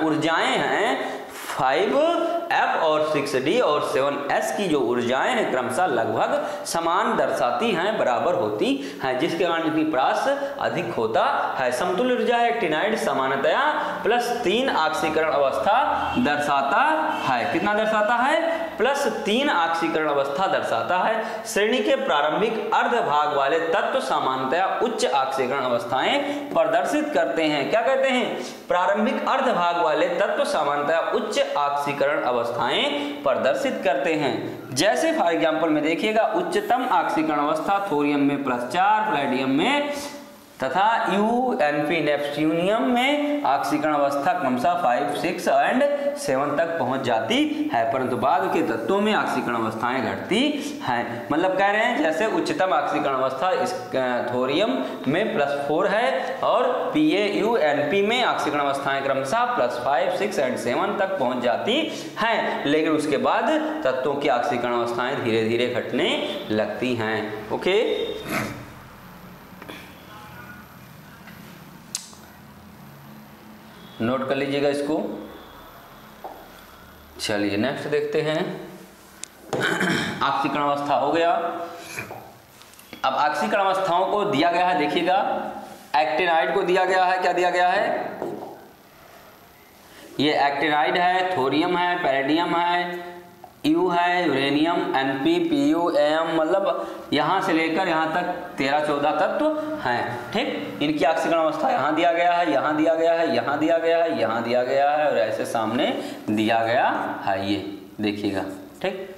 ऊर्जाएं हैं 5F और 6D और 7S की जो ऊर्जाएं हैं क्रमशः लगभग समान दर्शाती हैं, बराबर होती हैं, जिसके कारण इनकी परास अधिक होता है। समतुल्य ऊर्जा एक्टिनाइड सामान्यतया +3 ऑक्सीकरण अवस्था दर्शाता है। कितना दर्शाता है, +3 ऑक्सीकरण अवस्था दर्शाता है। श्रेणी के प्रारंभिक अर्ध भाग वाले तत्व सामान्यतया उच्च ऑक्सीकरण अवस्थाएं प्रदर्शित करते हैं। क्या कहते हैं, प्रारंभिक अर्ध भाग वाले तत्व सामान्यतया उच्च ऑक्सीकरण अवस्थाएं प्रदर्शित करते हैं। जैसे फॉर एग्जांपल में देखिएगा, उच्चतम ऑक्सीकरण अवस्था थोरियम में +4, पैलेडियम में तथा UNP नेप्ट्यूनियम में ऑक्सीकरण अवस्था क्रमशः 5, 6 एंड 7 तक पहुंच जाती है, परंतु बाद के तत्वों में ऑक्सीकरण अवस्थाएं घटती हैं। मतलब कह रहे हैं जैसे उच्चतम ऑक्सीकरण अवस्था इस थोरियम में +4 है और PaUNP में ऑक्सीकरण अवस्थाएं क्रमशः +5, 6 एंड 7 तक पहुंच जाती हैं, लेकिन उसके बाद तत्वों की ऑक्सीकरण अवस्थाएं धीरे धीरे घटने लगती हैं। ओके, नोट कर लीजिएगा इसको। चलिए नेक्स्ट देखते हैं, ऑक्सीकरण अवस्था हो गया। अब ऑक्सीकरण अवस्थाओं को दिया गया है, देखिएगा, एक्टिनाइड को दिया गया है। क्या दिया गया है, ये एक्टिनाइड है, थोरियम है, पैलेडियम है, U है, यूरेनियम, NP, PU, AM, मतलब यहां से लेकर यहां तक 13-14 तत्व हैं। ठीक, इनकी ऑक्सीकरण अवस्था यहां दिया गया है, यहां दिया गया है, यहां दिया गया है, यहां दिया गया है और ऐसे सामने दिया गया है, ये देखिएगा। ठीक,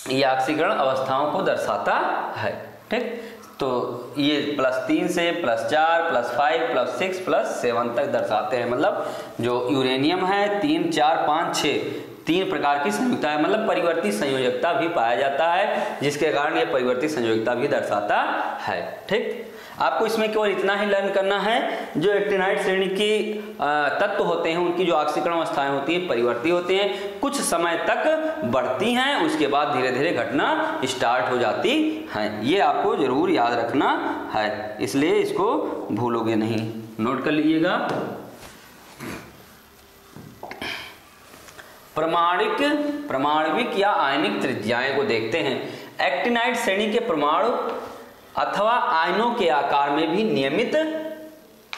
ये ऑक्सीकरण अवस्थाओं को दर्शाता है। ठीक, तो ये +3 से +4, +5, +6, +7 तक दर्शाते हैं। मतलब जो यूरेनियम है 3, 4, 5, 6 3 प्रकार की संयुक्ता है, मतलब परिवर्ती संयोजकता भी पाया जाता है, जिसके कारण यह परिवर्ती संयोजकता भी दर्शाता है। ठीक, आपको इसमें केवल इतना ही लर्न करना है, जो एक्टिनाइड श्रेणी की तत्व होते हैं उनकी जो ऑक्सीकरण अवस्थाएं होती हैं परिवर्ती होते हैं, कुछ समय तक बढ़ती हैं, उसके बाद धीरे धीरे घटना स्टार्ट हो जाती हैं। ये आपको जरूर याद रखना है, इसलिए इसको भूलोगे नहीं, नोट कर लीजिएगा। परमाणविक या आयनिक त्रिज्याएं को देखते हैं। एक्टिनाइड श्रेणी के परमाणु अथवा आयनों के आकार में भी नियमित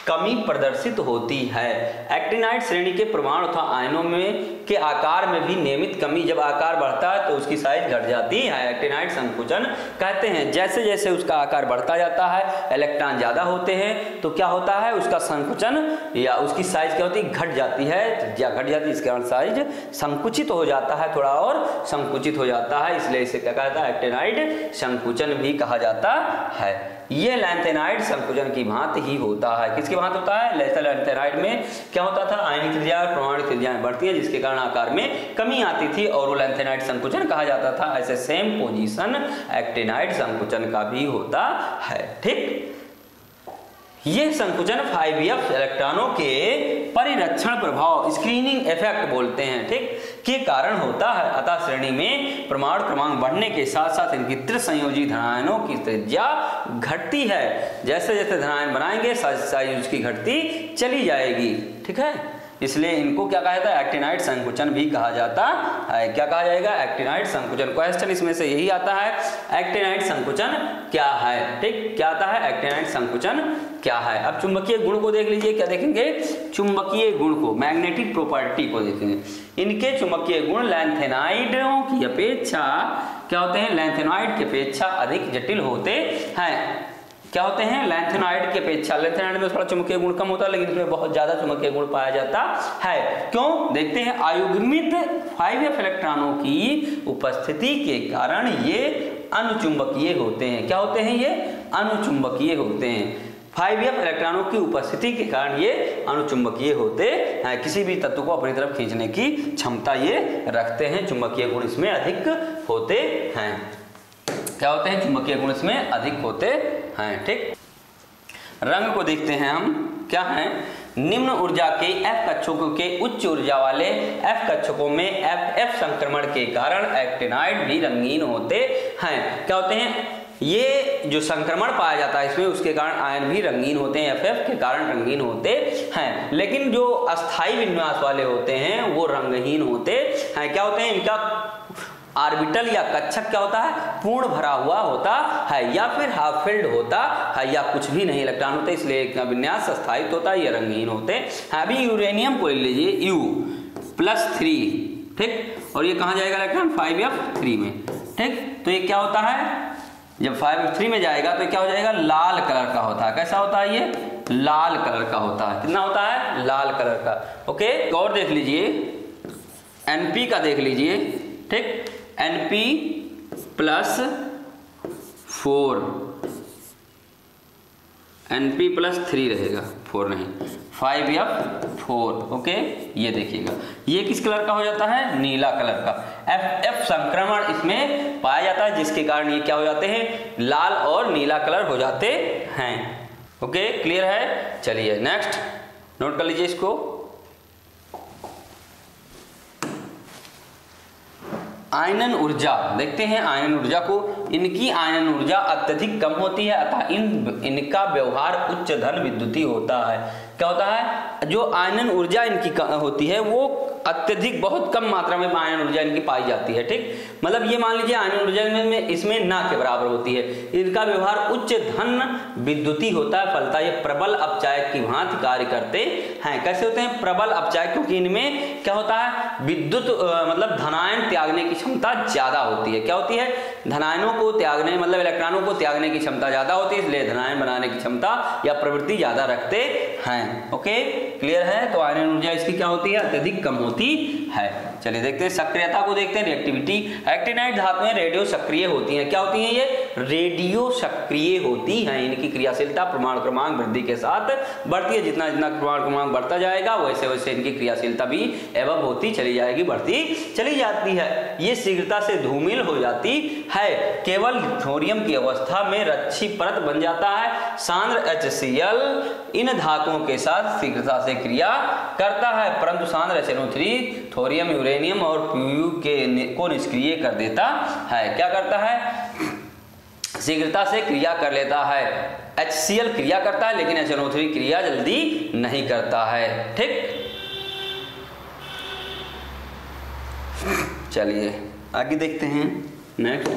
कमी प्रदर्शित होती है। एक्टिनाइड श्रेणी के परमाणु अथवा आयनों में के आकार में भी नियमित कमी, जब आकार बढ़ता है तो उसकी साइज घट जाती है, एक्टिनाइड संकुचन कहते हैं। जैसे जैसे उसका आकार बढ़ता जाता है, इलेक्ट्रॉन ज्यादा होते हैं, तो क्या होता है, उसका संकुचन या उसकी साइज क्या होती है, घट जाती है, या घट जाती है, इसके कारण साइज संकुचित हो जाता है, थोड़ा और संकुचित हो जाता है, इसलिए इसे क्या कहता है, एक्टिनाइड संकुचन भी कहा जाता है। ये लैंथेनाइड संकुचन की भांति ही होता है। किसकी भांति होता है, लैंथेनाइड में क्या होता था, आयनिक त्रिज्या और परमाणु त्रिज्याएं बढ़ती है, जिसके कारण आकार में कमी आती थी और वो लैंथेनाइड संकुचन कहा जाता था। ऐसे सेम पोजीशन एक्टिनाइड संकुचन का भी होता है। ठीक, ये संकुचन 5F इलेक्ट्रॉनों के परिरक्षण प्रभाव, स्क्रीनिंग इफेक्ट बोलते हैं, ठीक, के कारण होता है। अतः श्रेणी में परमाणु क्रमांक बढ़ने के साथ साथ इनकी त्रिसंयोजी धनायनों की त्रिज्या घटती है। जैसे जैसे धनायन बनाएंगे साइज उसकी घटती चली जाएगी। ठीक है, इसलिए इनको क्या कहा जाता है, एक्टिनाइड संकुचन भी कहा जाता है। क्या कहा जाएगा, एक्टिनाइड संकुचन। क्वेश्चन इसमें से यही आता है, एक्टिनाइड संकुचन क्या है। ठीक, क्या आता है, एक्टिनाइड संकुचन क्या है। अब चुंबकीय गुण को देख लीजिए। क्या देखेंगे, चुंबकीय गुण को, मैग्नेटिक प्रॉपर्टी को देखेंगे। इनके चुंबकीय गुण लैंथेनाइडों की अपेक्षा क्या होते हैं, लैंथेनाइड की अपेक्षा अधिक जटिल होते हैं। क्या होते हैं, लैंथेनाइड की अपेक्षा। लैंथेनाइड में थोड़ा चुंबकीय गुण कम होता है, लेकिन इसमें बहुत ज्यादा चुंबकीय गुण पाया जाता है। क्यों, देखते हैं, आयुग्मित 5f इलेक्ट्रॉनों की उपस्थिति के कारण ये अनुचुंबकीय होते हैं। क्या होते हैं, ये अनुचुंबकीय होते हैं। 5f इलेक्ट्रॉनों की उपस्थिति के कारण ये अनुचुंबकीय होते हैं। किसी भी तत्व को अपनी तरफ खींचने की क्षमता ये रखते हैं। चुंबकीय गुण इसमें अधिक होते हैं। क्या होते हैं, चुंबकीय गुण इसमें अधिक होते हैं। ठीक, रंग को देखते हैं हम, क्या है, निम्न ऊर्जा के F कक्षकों के उच्च ऊर्जा वाले F कक्षकों में F संक्रमण के कारण एक्टिनाइड भी रंगीन होते हैं। क्या होते हैं, ये जो संक्रमण पाया जाता है इसमें, उसके कारण आयन भी रंगीन होते हैं, FF के कारण रंगीन होते हैं। लेकिन जो अस्थायी विन्यास वाले होते हैं वो रंगहीन होते हैं। क्या होते हैं, इनका ऑर्बिटल या कक्षक क्या होता है, पूर्ण भरा हुआ होता है, या फिर हाफ फिल्ड होता है, या कुछ भी नहीं इलेक्ट्रॉन होते, इसलिए इनका विन्यास अस्थायित्व होता है, ये रंगीन होते हैं। अभी यूरेनियम को ले लीजिए, U+3, ठीक, और ये कहाँ जाएगा इलेक्ट्रॉन, 5f3 में। ठीक, तो ये क्या होता है, जब 5f3 में जाएगा तो क्या हो जाएगा, लाल कलर का होता है। कैसा होता है, ये लाल कलर का होता है। कितना होता है, लाल कलर का। ओके, और देख लीजिए, Np का देख लीजिए, ठीक, Np+4, Np+3 रहेगा, 4 नहीं, 5f4। ओके, ये देखिएगा, ये किस कलर का हो जाता है, नीला कलर का। F संक्रमण इसमें पाया जाता है, जिसके कारण ये क्या हो जाते हैं, लाल और नीला कलर हो जाते हैं। ओके, क्लियर है। चलिए नेक्स्ट नोट कर लीजिए इसको। आयनन ऊर्जा देखते हैं, आयनन ऊर्जा को, इनकी आयनन ऊर्जा अत्यधिक कम होती है, अतः इनका व्यवहार उच्च धन विद्युतीय होता है। क्या होता है, जो आयनन ऊर्जा इनकी होती है वो अत्यधिक, बहुत कम मात्रा में आयनन ऊर्जा इनकी पाई जाती है। ठीक, मतलब ये मान लीजिए आयनन ऊर्जा में इसमें ना के बराबर होती है। इनका व्यवहार उच्च धन विद्युतीय होता है, फलता ये प्रबल अपचायक की भांति कार्य करते हैं। कैसे होते हैं, प्रबल अपचायक, क्योंकि इनमें क्या होता है, विद्युत मतलब धनायन त्यागने की क्षमता ज्यादा होती है। क्या होती है, धनायनों को त्यागने, मतलब इलेक्ट्रॉनों को त्यागने की क्षमता ज्यादा होती है, इसलिए धनायन बनाने की क्षमता या प्रवृत्ति ज्यादा रखते हैं। ओके, क्लियर है। तो आयनन ऊर्जा इसकी क्या होती है, अत्यधिक कम होती है। चलिए देखते हैं सक्रियता को, देखते हैं रिएक्टिविटी। एक्टिनाइड धातुएं रेडियो सक्रिय होती हैं। क्या होती हैं, ये रेडियो सक्रिय होती हैं। इनकी क्रियाशीलता प्रमाण क्रमांक वृद्धि के साथ बढ़ती है। जितना जितना प्रमाण क्रमांक बढ़ता जाएगा वैसे वैसे इनकी क्रियाशीलता भी एवं होती चली जाएगी, बढ़ती चली जाती है। ये शीघ्रता से धूमिल हो जाती है। केवल थोरियम की अवस्था में रच्छी परत बन जाता है। सांद्र HCl इन धातुओं के साथ शीघ्रता से क्रिया करता है, परंतु सांद्र HNO3 थोरियम, यूरेनियम और Pu को निष्क्रिय कर देता है। क्या करता है, शीघ्रता से क्रिया कर लेता है। HCl क्रिया करता है लेकिन HNO3 क्रिया जल्दी नहीं करता है। ठीक, चलिए आगे देखते हैं नेक्स्ट।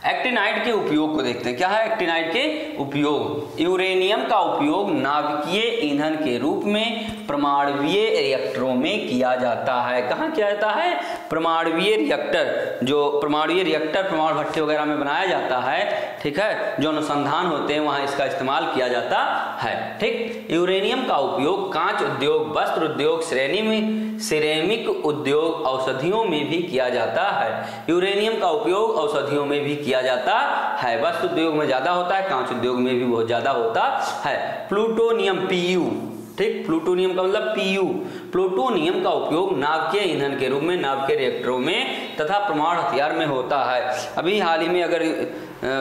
एक्टिनाइड के उपयोग को देखते हैं। क्या है एक्टिनाइड के उपयोग, यूरेनियम का उपयोग नाभिकीय ईंधन के रूप में परमाणुवीय रिएक्टरों में किया जाता है। कहाँ किया जाता है, परमाणुवीय रिएक्टर, जो परमाणुवीय रिएक्टर परमाणु भट्टी वगैरह में बनाया जाता है, ठीक है, जो अनुसंधान होते हैं वहां इसका इस्तेमाल किया जाता है। ठीक, यूरेनियम का उपयोग कांच उद्योग, वस्त्र उद्योग, श्रेणी में सिरेमिक उद्योग, औषधियों में भी किया जाता है। यूरेनियम का उपयोग औषधियों में भी किया जाता है। वस्त्र उद्योग में ज्यादा होता है, कांच उद्योग में भी बहुत ज्यादा होता है। प्लूटोनियम Pu, ठीक, प्लूटोनियम का मतलब Pu, प्लूटोनियम का उपयोग नाभिकीय ईंधन के रूप में नाभिकीय रिएक्टरों में तथा परमाणु हथियार में होता है। अभी हाल ही में अगर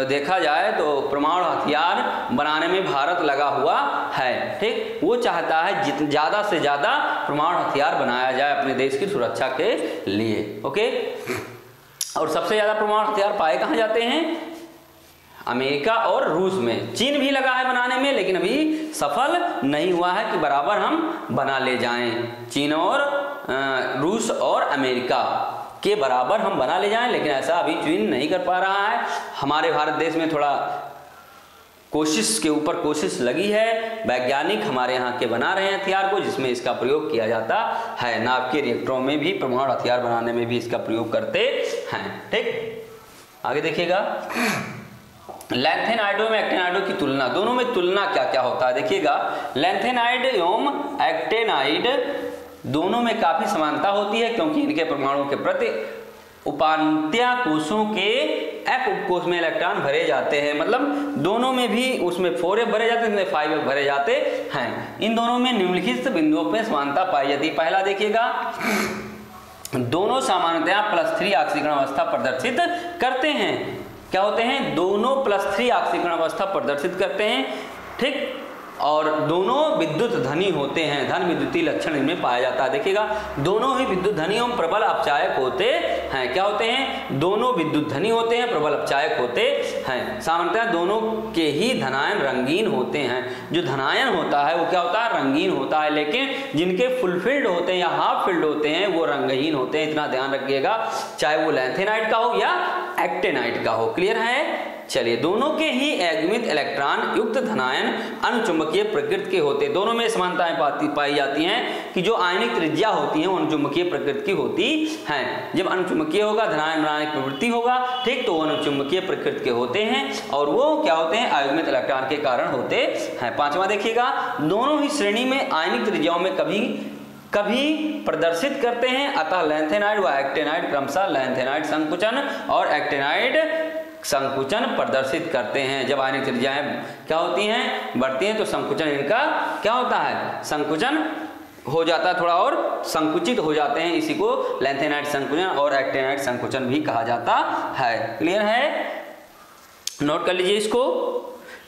देखा जाए तो परमाणु हथियार बनाने में भारत लगा हुआ है। ठीक, वो चाहता है ज्यादा से ज्यादा परमाणु हथियार बनाया जाए अपने देश की सुरक्षा के लिए। ओके, और सबसे ज्यादा परमाणु हथियार पाए कहाँ जाते हैं, अमेरिका और रूस में। चीन भी लगा है बनाने में, लेकिन अभी सफल नहीं हुआ है कि बराबर हम बना ले जाएं। चीन और रूस और अमेरिका के बराबर हम बना ले जाएं, लेकिन ऐसा अभी चीन नहीं कर पा रहा है। हमारे भारत देश में थोड़ा कोशिश के ऊपर कोशिश लगी है। वैज्ञानिक हमारे यहाँ के बना रहे हैं हथियार को, जिसमें इसका प्रयोग किया जाता है। नाभिकीय रिएक्टरों में भी, परमाणु हथियार बनाने में भी इसका प्रयोग करते हैं। ठीक, आगे देखिएगा। लैंथेनाइड एवं एक्टिनाइड की तुलना, दोनों में तुलना क्या क्या होता है देखिएगा। लैंथेनाइड एवं एक्टिनाइड दोनों में काफी समानता होती है, क्योंकि इनके परमाणुओं के प्रति उपांत्य कोषों के F उपकोष में इलेक्ट्रॉन भरे जाते हैं, मतलब दोनों में भी उसमें 4F भरे जाते हैं, इसमें 5F भरे जाते हैं। इन दोनों में निम्नलिखित बिंदुओं पर समानता पाई जाती है। पहला देखिएगा, दोनों सामान्यतया +3 ऑक्सीकरण अवस्था प्रदर्शित करते हैं। क्या होते हैं? दोनों +3 ऑक्सीकरण अवस्था प्रदर्शित करते हैं, ठीक, और दोनों विद्युत धनी होते हैं। धन विद्युतीय लक्षण इनमें पाया जाता है। देखिएगा, दोनों ही विद्युत धनी एवं प्रबल अपचायक होते हैं। क्या होते हैं? दोनों विद्युत धनी होते हैं, प्रबल अपचायक होते हैं। सामान्यतः दोनों के ही धनायन रंगीन होते हैं। जो धनायन होता है वो क्या होता है? रंगीन होता है, लेकिन जिनके फुलफिल्ड होते हैं या हाफ फिल्ड होते हैं वो रंगहीन होते हैं। इतना ध्यान रखिएगा, चाहे वो लैंथेनाइड का हो या एक्टिनाइड का हो। क्लियर है? चलिए, दोनों के ही अयुग्मित इलेक्ट्रॉन युक्त धनायन अनुचुंबकीय प्रकृति के होते हैं। दोनों में समानताएं पाई जाती हैं कि जो आयनिक त्रिज्या होती है वो अनुचुंबकीय प्रकृति की होती हैं। जब अनुचुंबकीय होगा, धनायन बनाने की प्रवृत्ति होगा, ठीक, तो वो अनुचुंबकीय प्रकृति के होते हैं और वो क्या होते हैं? अयुग्मित इलेक्ट्रॉन के कारण होते हैं। पांचवा देखिएगा, दोनों ही श्रेणी में आयनिक त्रिज्याओं में कभी प्रदर्शित करते हैं। अतः लैंथेनाइड व एक्टिनाइड क्रमशः लैंथेनाइड संकुचन और एक्टिनाइड संकुचन प्रदर्शित करते हैं। जब आयनिक त्रिज्याएं क्या होती हैं? बढ़ती हैं, तो संकुचन इनका क्या होता है? संकुचन हो जाता है, थोड़ा और संकुचित हो जाते हैं। इसी को लैंथेनाइड संकुचन और एक्टिनाइड संकुचन भी कहा जाता है। क्लियर है? नोट कर लीजिए इसको,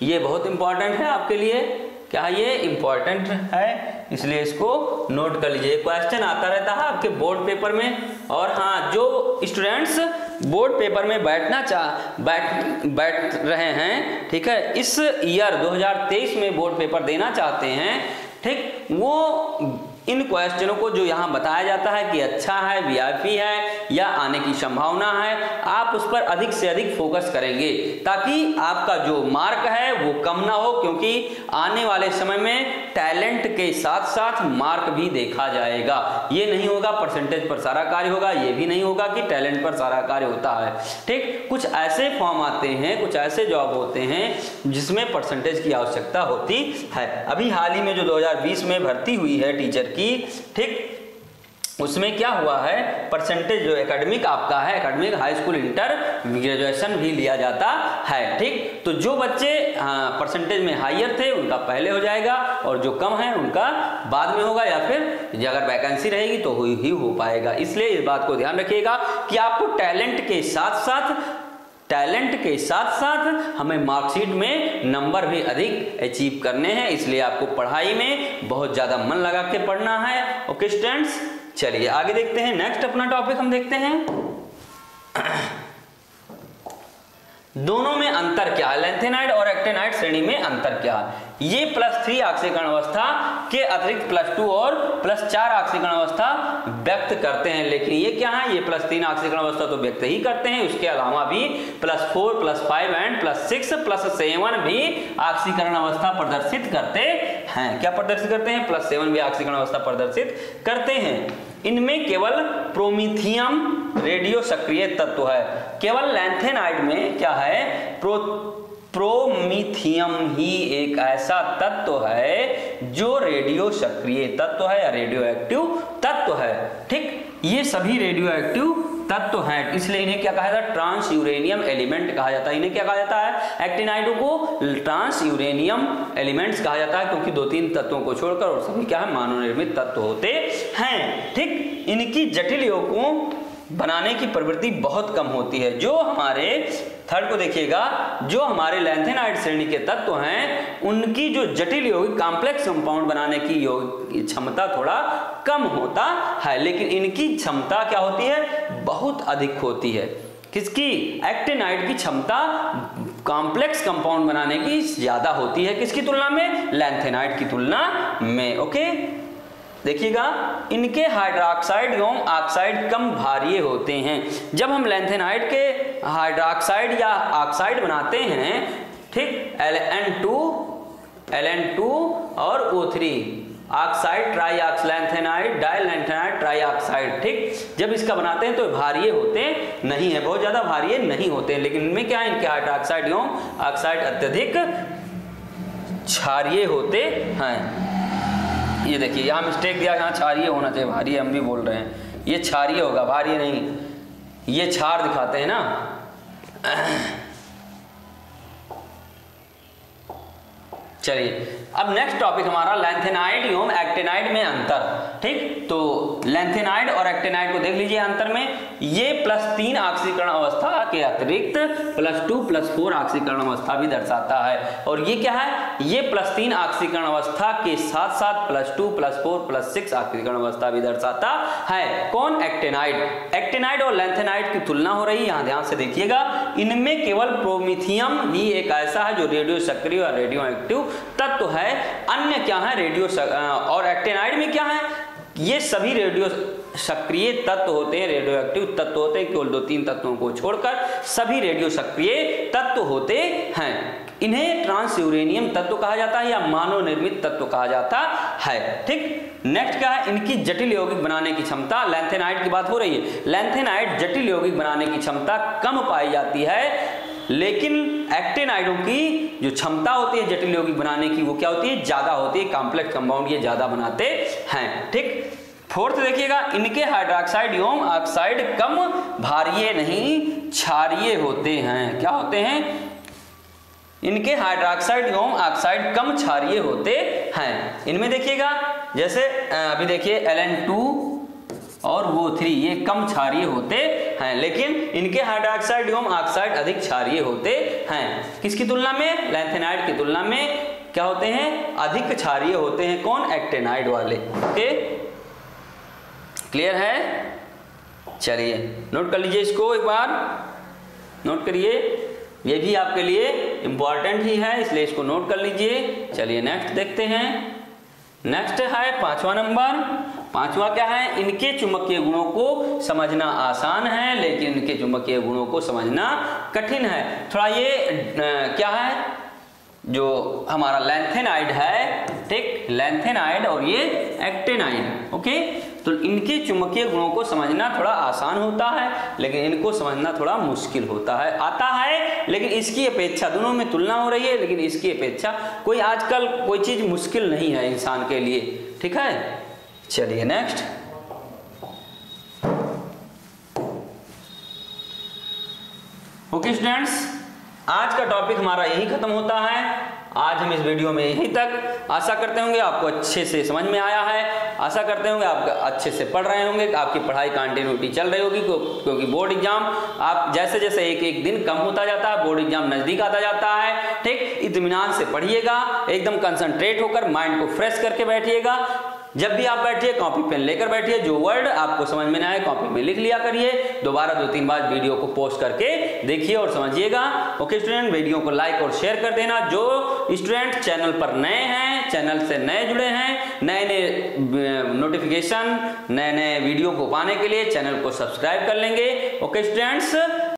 ये बहुत इंपॉर्टेंट है आपके लिए। क्या ये इंपॉर्टेंट है, इसलिए इसको नोट कर लीजिए। क्वेश्चन आता रहता है आपके बोर्ड पेपर में। और हाँ, जो स्टूडेंट्स बोर्ड पेपर में बैठ रहे हैं, ठीक है, इस ईयर 2023 में बोर्ड पेपर देना चाहते हैं, ठीक, वो इन क्वेश्चनों को जो यहाँ बताया जाता है कि अच्छा है, वीआईपी है या आने की संभावना है, आप उस पर अधिक से अधिक फोकस करेंगे ताकि आपका जो मार्क है वो कम ना हो, क्योंकि आने वाले समय में टैलेंट के साथ साथ मार्क भी देखा जाएगा। ये नहीं होगा परसेंटेज पर सारा कार्य होगा, ये भी नहीं होगा कि टैलेंट पर सारा कार्य होता है, ठीक। कुछ ऐसे फॉर्म आते हैं, कुछ ऐसे जॉब होते हैं जिसमें परसेंटेज की आवश्यकता होती है। अभी हाल ही में जो 2020 में भर्ती हुई है टीचर की, ठीक, उसमें क्या हुआ है, परसेंटेज जो एकेडमिक आपका है, academic high school inter graduation भी लिया जाता है, ठीक। तो जो बच्चे परसेंटेज में हायर थे उनका पहले हो जाएगा और जो कम है उनका बाद में होगा, या फिर अगर वैकेंसी रहेगी तो ही हो पाएगा। इसलिए इस बात को ध्यान रखिएगा कि आपको टैलेंट के साथ साथ हमें मार्कशीट में नंबर भी अधिक अचीव करने हैं। इसलिए आपको पढ़ाई में बहुत ज्यादा मन लगा के पढ़ना है। ओके स्टूडेंट्स, चलिए आगे देखते हैं। नेक्स्ट अपना टॉपिक हम देखते हैं दोनों में अंतर क्या है, लैंथेनाइड और एक्टिनाइड श्रेणी में अंतर क्या है। ये +3 ऑक्सीकरण अवस्था के अतिरिक्त +2 और +4 ऑक्सीकरण अवस्था व्यक्त करते हैं, लेकिन ये क्या है, ये +3 ऑक्सीकरण अवस्था तो व्यक्त ही करते हैं, उसके अलावा भी +4, +5 एंड +6, +7 भी ऑक्सीकरण अवस्था प्रदर्शित करते हैं। क्या प्रदर्शित करते हैं? +7 भी ऑक्सीकरण अवस्था प्रदर्शित करते हैं। इनमें केवल प्रोमीथियम रेडियो सक्रिय तत्व है। केवल लैंथेनाइड में क्या है, प्रोमीथियम ही एक ऐसा तत्व है जो रेडियो सक्रिय तत्व है या रेडियो एक्टिव तत्व है, ठीक। ये सभी रेडियो एक्टिव तत्व हैं, इसलिए इन्हें क्या कहा जाता है, ट्रांस यूरेनियम एलिमेंट कहा जाता है। इन्हें क्या कहा जाता है, एक्टिनाइडों को ट्रांस यूरेनियम एलिमेंट्स कहा जाता है, क्योंकि 2-3 तत्वों को छोड़कर और सभी क्या है, मानव निर्मित तत्व होते हैं, ठीक। इनकी जटिल यौगिकों बनाने की प्रवृत्ति बहुत कम होती है। जो हमारे थर्ड को देखिएगा, जो हमारे लैंथेनाइड श्रेणी के तत्व हैं उनकी जो जटिल यौगिक कॉम्प्लेक्स कंपाउंड बनाने की क्षमता थोड़ा कम होता है, लेकिन इनकी क्षमता क्या होती है, बहुत अधिक होती है। किसकी? एक्टिनाइड की क्षमता कॉम्प्लेक्स कंपाउंड बनाने की ज्यादा होती है, किसकी तुलना में, लैंथेनाइड की तुलना में। ओके, देखिएगा, इनके हाइड्रोक्साइड एवं ऑक्साइड कम भारीय होते हैं। जब हम लैंथेनाइड के हाइड्रोक्साइड या ऑक्साइड बनाते हैं, ठीक, Ln2 और O3, ऑक्साइड, ट्राई ऑक्सलैंथेनाइड, डाई लैंथेनाइड, ट्राई ऑक्साइड। ठीक, जब इसका बनाते हैं तो भारी होते नहीं है, बहुत ज्यादा भारी नहीं होते हैं, लेकिन इनमें क्या है, इनके हाइड्रोक्साइड एवं ऑक्साइड अत्यधिक क्षारीय होते हैं। ये देखिए यहाँ मिस्टेक दिया, यहाँ क्षारीय होना चाहिए, भारी हम भी बोल रहे हैं, ये क्षारीय होगा, भारी नहीं, ये क्षार दिखाते हैं ना। चलिए अब नेक्स्ट टॉपिक हमारा लैंथेनाइड एवं एक्टिनाइड में अंतर। ठीक, तो लैंथेनाइड और एक्टिनाइड को देख लीजिए अंतर में, ये +3 ऑक्सीकरण अवस्था के अतिरिक्त +2+4 ऑक्सीकरण अवस्था भी दर्शाता है। और ये क्या है, ये +3 ऑक्सीकरण अवस्था के साथ साथ +2+4+6 ऑक्सीकरण अवस्था भी दर्शाता है। कौन, एक्टिनाइड। एक्टिनाइड और लैंथेनाइड की तुलना हो रही है, यहाँ ध्यान से देखिएगा। इनमें केवल प्रोमिथियम ही एक ऐसा है जो रेडियो सक्रिय और रेडियो एक्टिव तत्व है, अन्य क्या है, रेडियो और एक्टिनाइड में क्या है, ये सभी रेडियो सक्रिय तत्व होते हैं, रेडियो एक्टिव तत्व होते हैं, केवल 2-3 तत्वों को छोड़कर सभी रेडियो सक्रिय तत्व होते हैं। इन्हें ट्रांस यूरेनियम तत्व कहा जाता है या मानव निर्मित तत्व कहा जाता है। ठीक, नेक्स्ट क्या है, इनकी जटिल यौगिक बनाने की क्षमता। लैंथेनाइड की बात हो रही है, लैंथेनाइड जटिल यौगिक बनाने की क्षमता कम पाई जाती है, लेकिन एक्टिनाइडों की जो क्षमता होती है जटिल यौगिक बनाने की वो क्या होती है, ज्यादा होती है, कॉम्प्लेक्स कंपाउंड ये ज्यादा बनाते हैं। ठीक, फोर्थ देखिएगा, इनके हाइड्रोक्साइड एवं ऑक्साइड कम भारीय नहीं क्षारीय होते हैं। क्या होते हैं, इनके हाइड्रोक्साइड एवं ऑक्साइड कम क्षारीय होते हैं। इनमें देखिएगा जैसे अभी देखिए Ln2 और O3 ये कम क्षारीय होते हैं, लेकिन इनके हाइड्रोक्साइड एवं ऑक्साइड अधिक क्षारीय होते हैं। किसकी तुलना में, लैंथेनाइड की तुलना में क्या होते हैं, अधिक क्षारीय होते हैं। कौन, एक्टिनाइड वाले। ओके, क्लियर है। चलिए नोट कर लीजिए, इसको एक बार नोट करिए, ये भी आपके लिए इंपॉर्टेंट ही है, इसलिए इसको नोट कर लीजिए। चलिए नेक्स्ट देखते हैं। नेक्स्ट है 5वां नंबर। 5वां क्या है, इनके चुंबकीय गुणों को समझना आसान है लेकिन इनके चुंबकीय गुणों को समझना कठिन है। थोड़ा ये क्या है, जो हमारा लैंथेनाइड है, ठीक, लैंथेनाइड और ये एक्टिनाइड। ओके, तो इनके चुंबकीय गुणों को समझना थोड़ा आसान होता है लेकिन इनको समझना थोड़ा मुश्किल होता है, आता है, लेकिन इसकी अपेक्षा, दोनों में तुलना हो रही है लेकिन इसकी अपेक्षा कोई आजकल कोई चीज मुश्किल नहीं है इंसान के लिए। ठीक है, चलिए नेक्स्ट। ओके स्टूडेंट्स, आज का टॉपिक हमारा यही खत्म होता है। आज हम इस वीडियो में यहीं तक। आशा करते होंगे आपको अच्छे से समझ में आया है, आशा करते होंगे आप अच्छे से पढ़ रहे होंगे, आपकी पढ़ाई कंटिन्यूटी चल रही होगी, क्योंकि बोर्ड एग्जाम आप जैसे जैसे एक एक दिन कम होता जाता है, बोर्ड एग्जाम नजदीक आता जाता है। ठीक, इत्मीनान से पढ़िएगा, एकदम कंसंट्रेट होकर माइंड को फ्रेश करके बैठिएगा। जब भी आप बैठिए कॉपी पेन लेकर बैठिए, जो वर्ड आपको समझ में ना आए कॉपी में लिख लिया करिए, दोबारा 2-3 बार वीडियो को पोस्ट करके देखिए और समझिएगा। ओके स्टूडेंट, वीडियो को लाइक और शेयर कर देना। जो स्टूडेंट चैनल पर नए हैं, चैनल से नए जुड़े हैं, नए नए नोटिफिकेशन, नए नए वीडियो को पाने के लिए चैनल को सब्सक्राइब कर लेंगे। Okay students,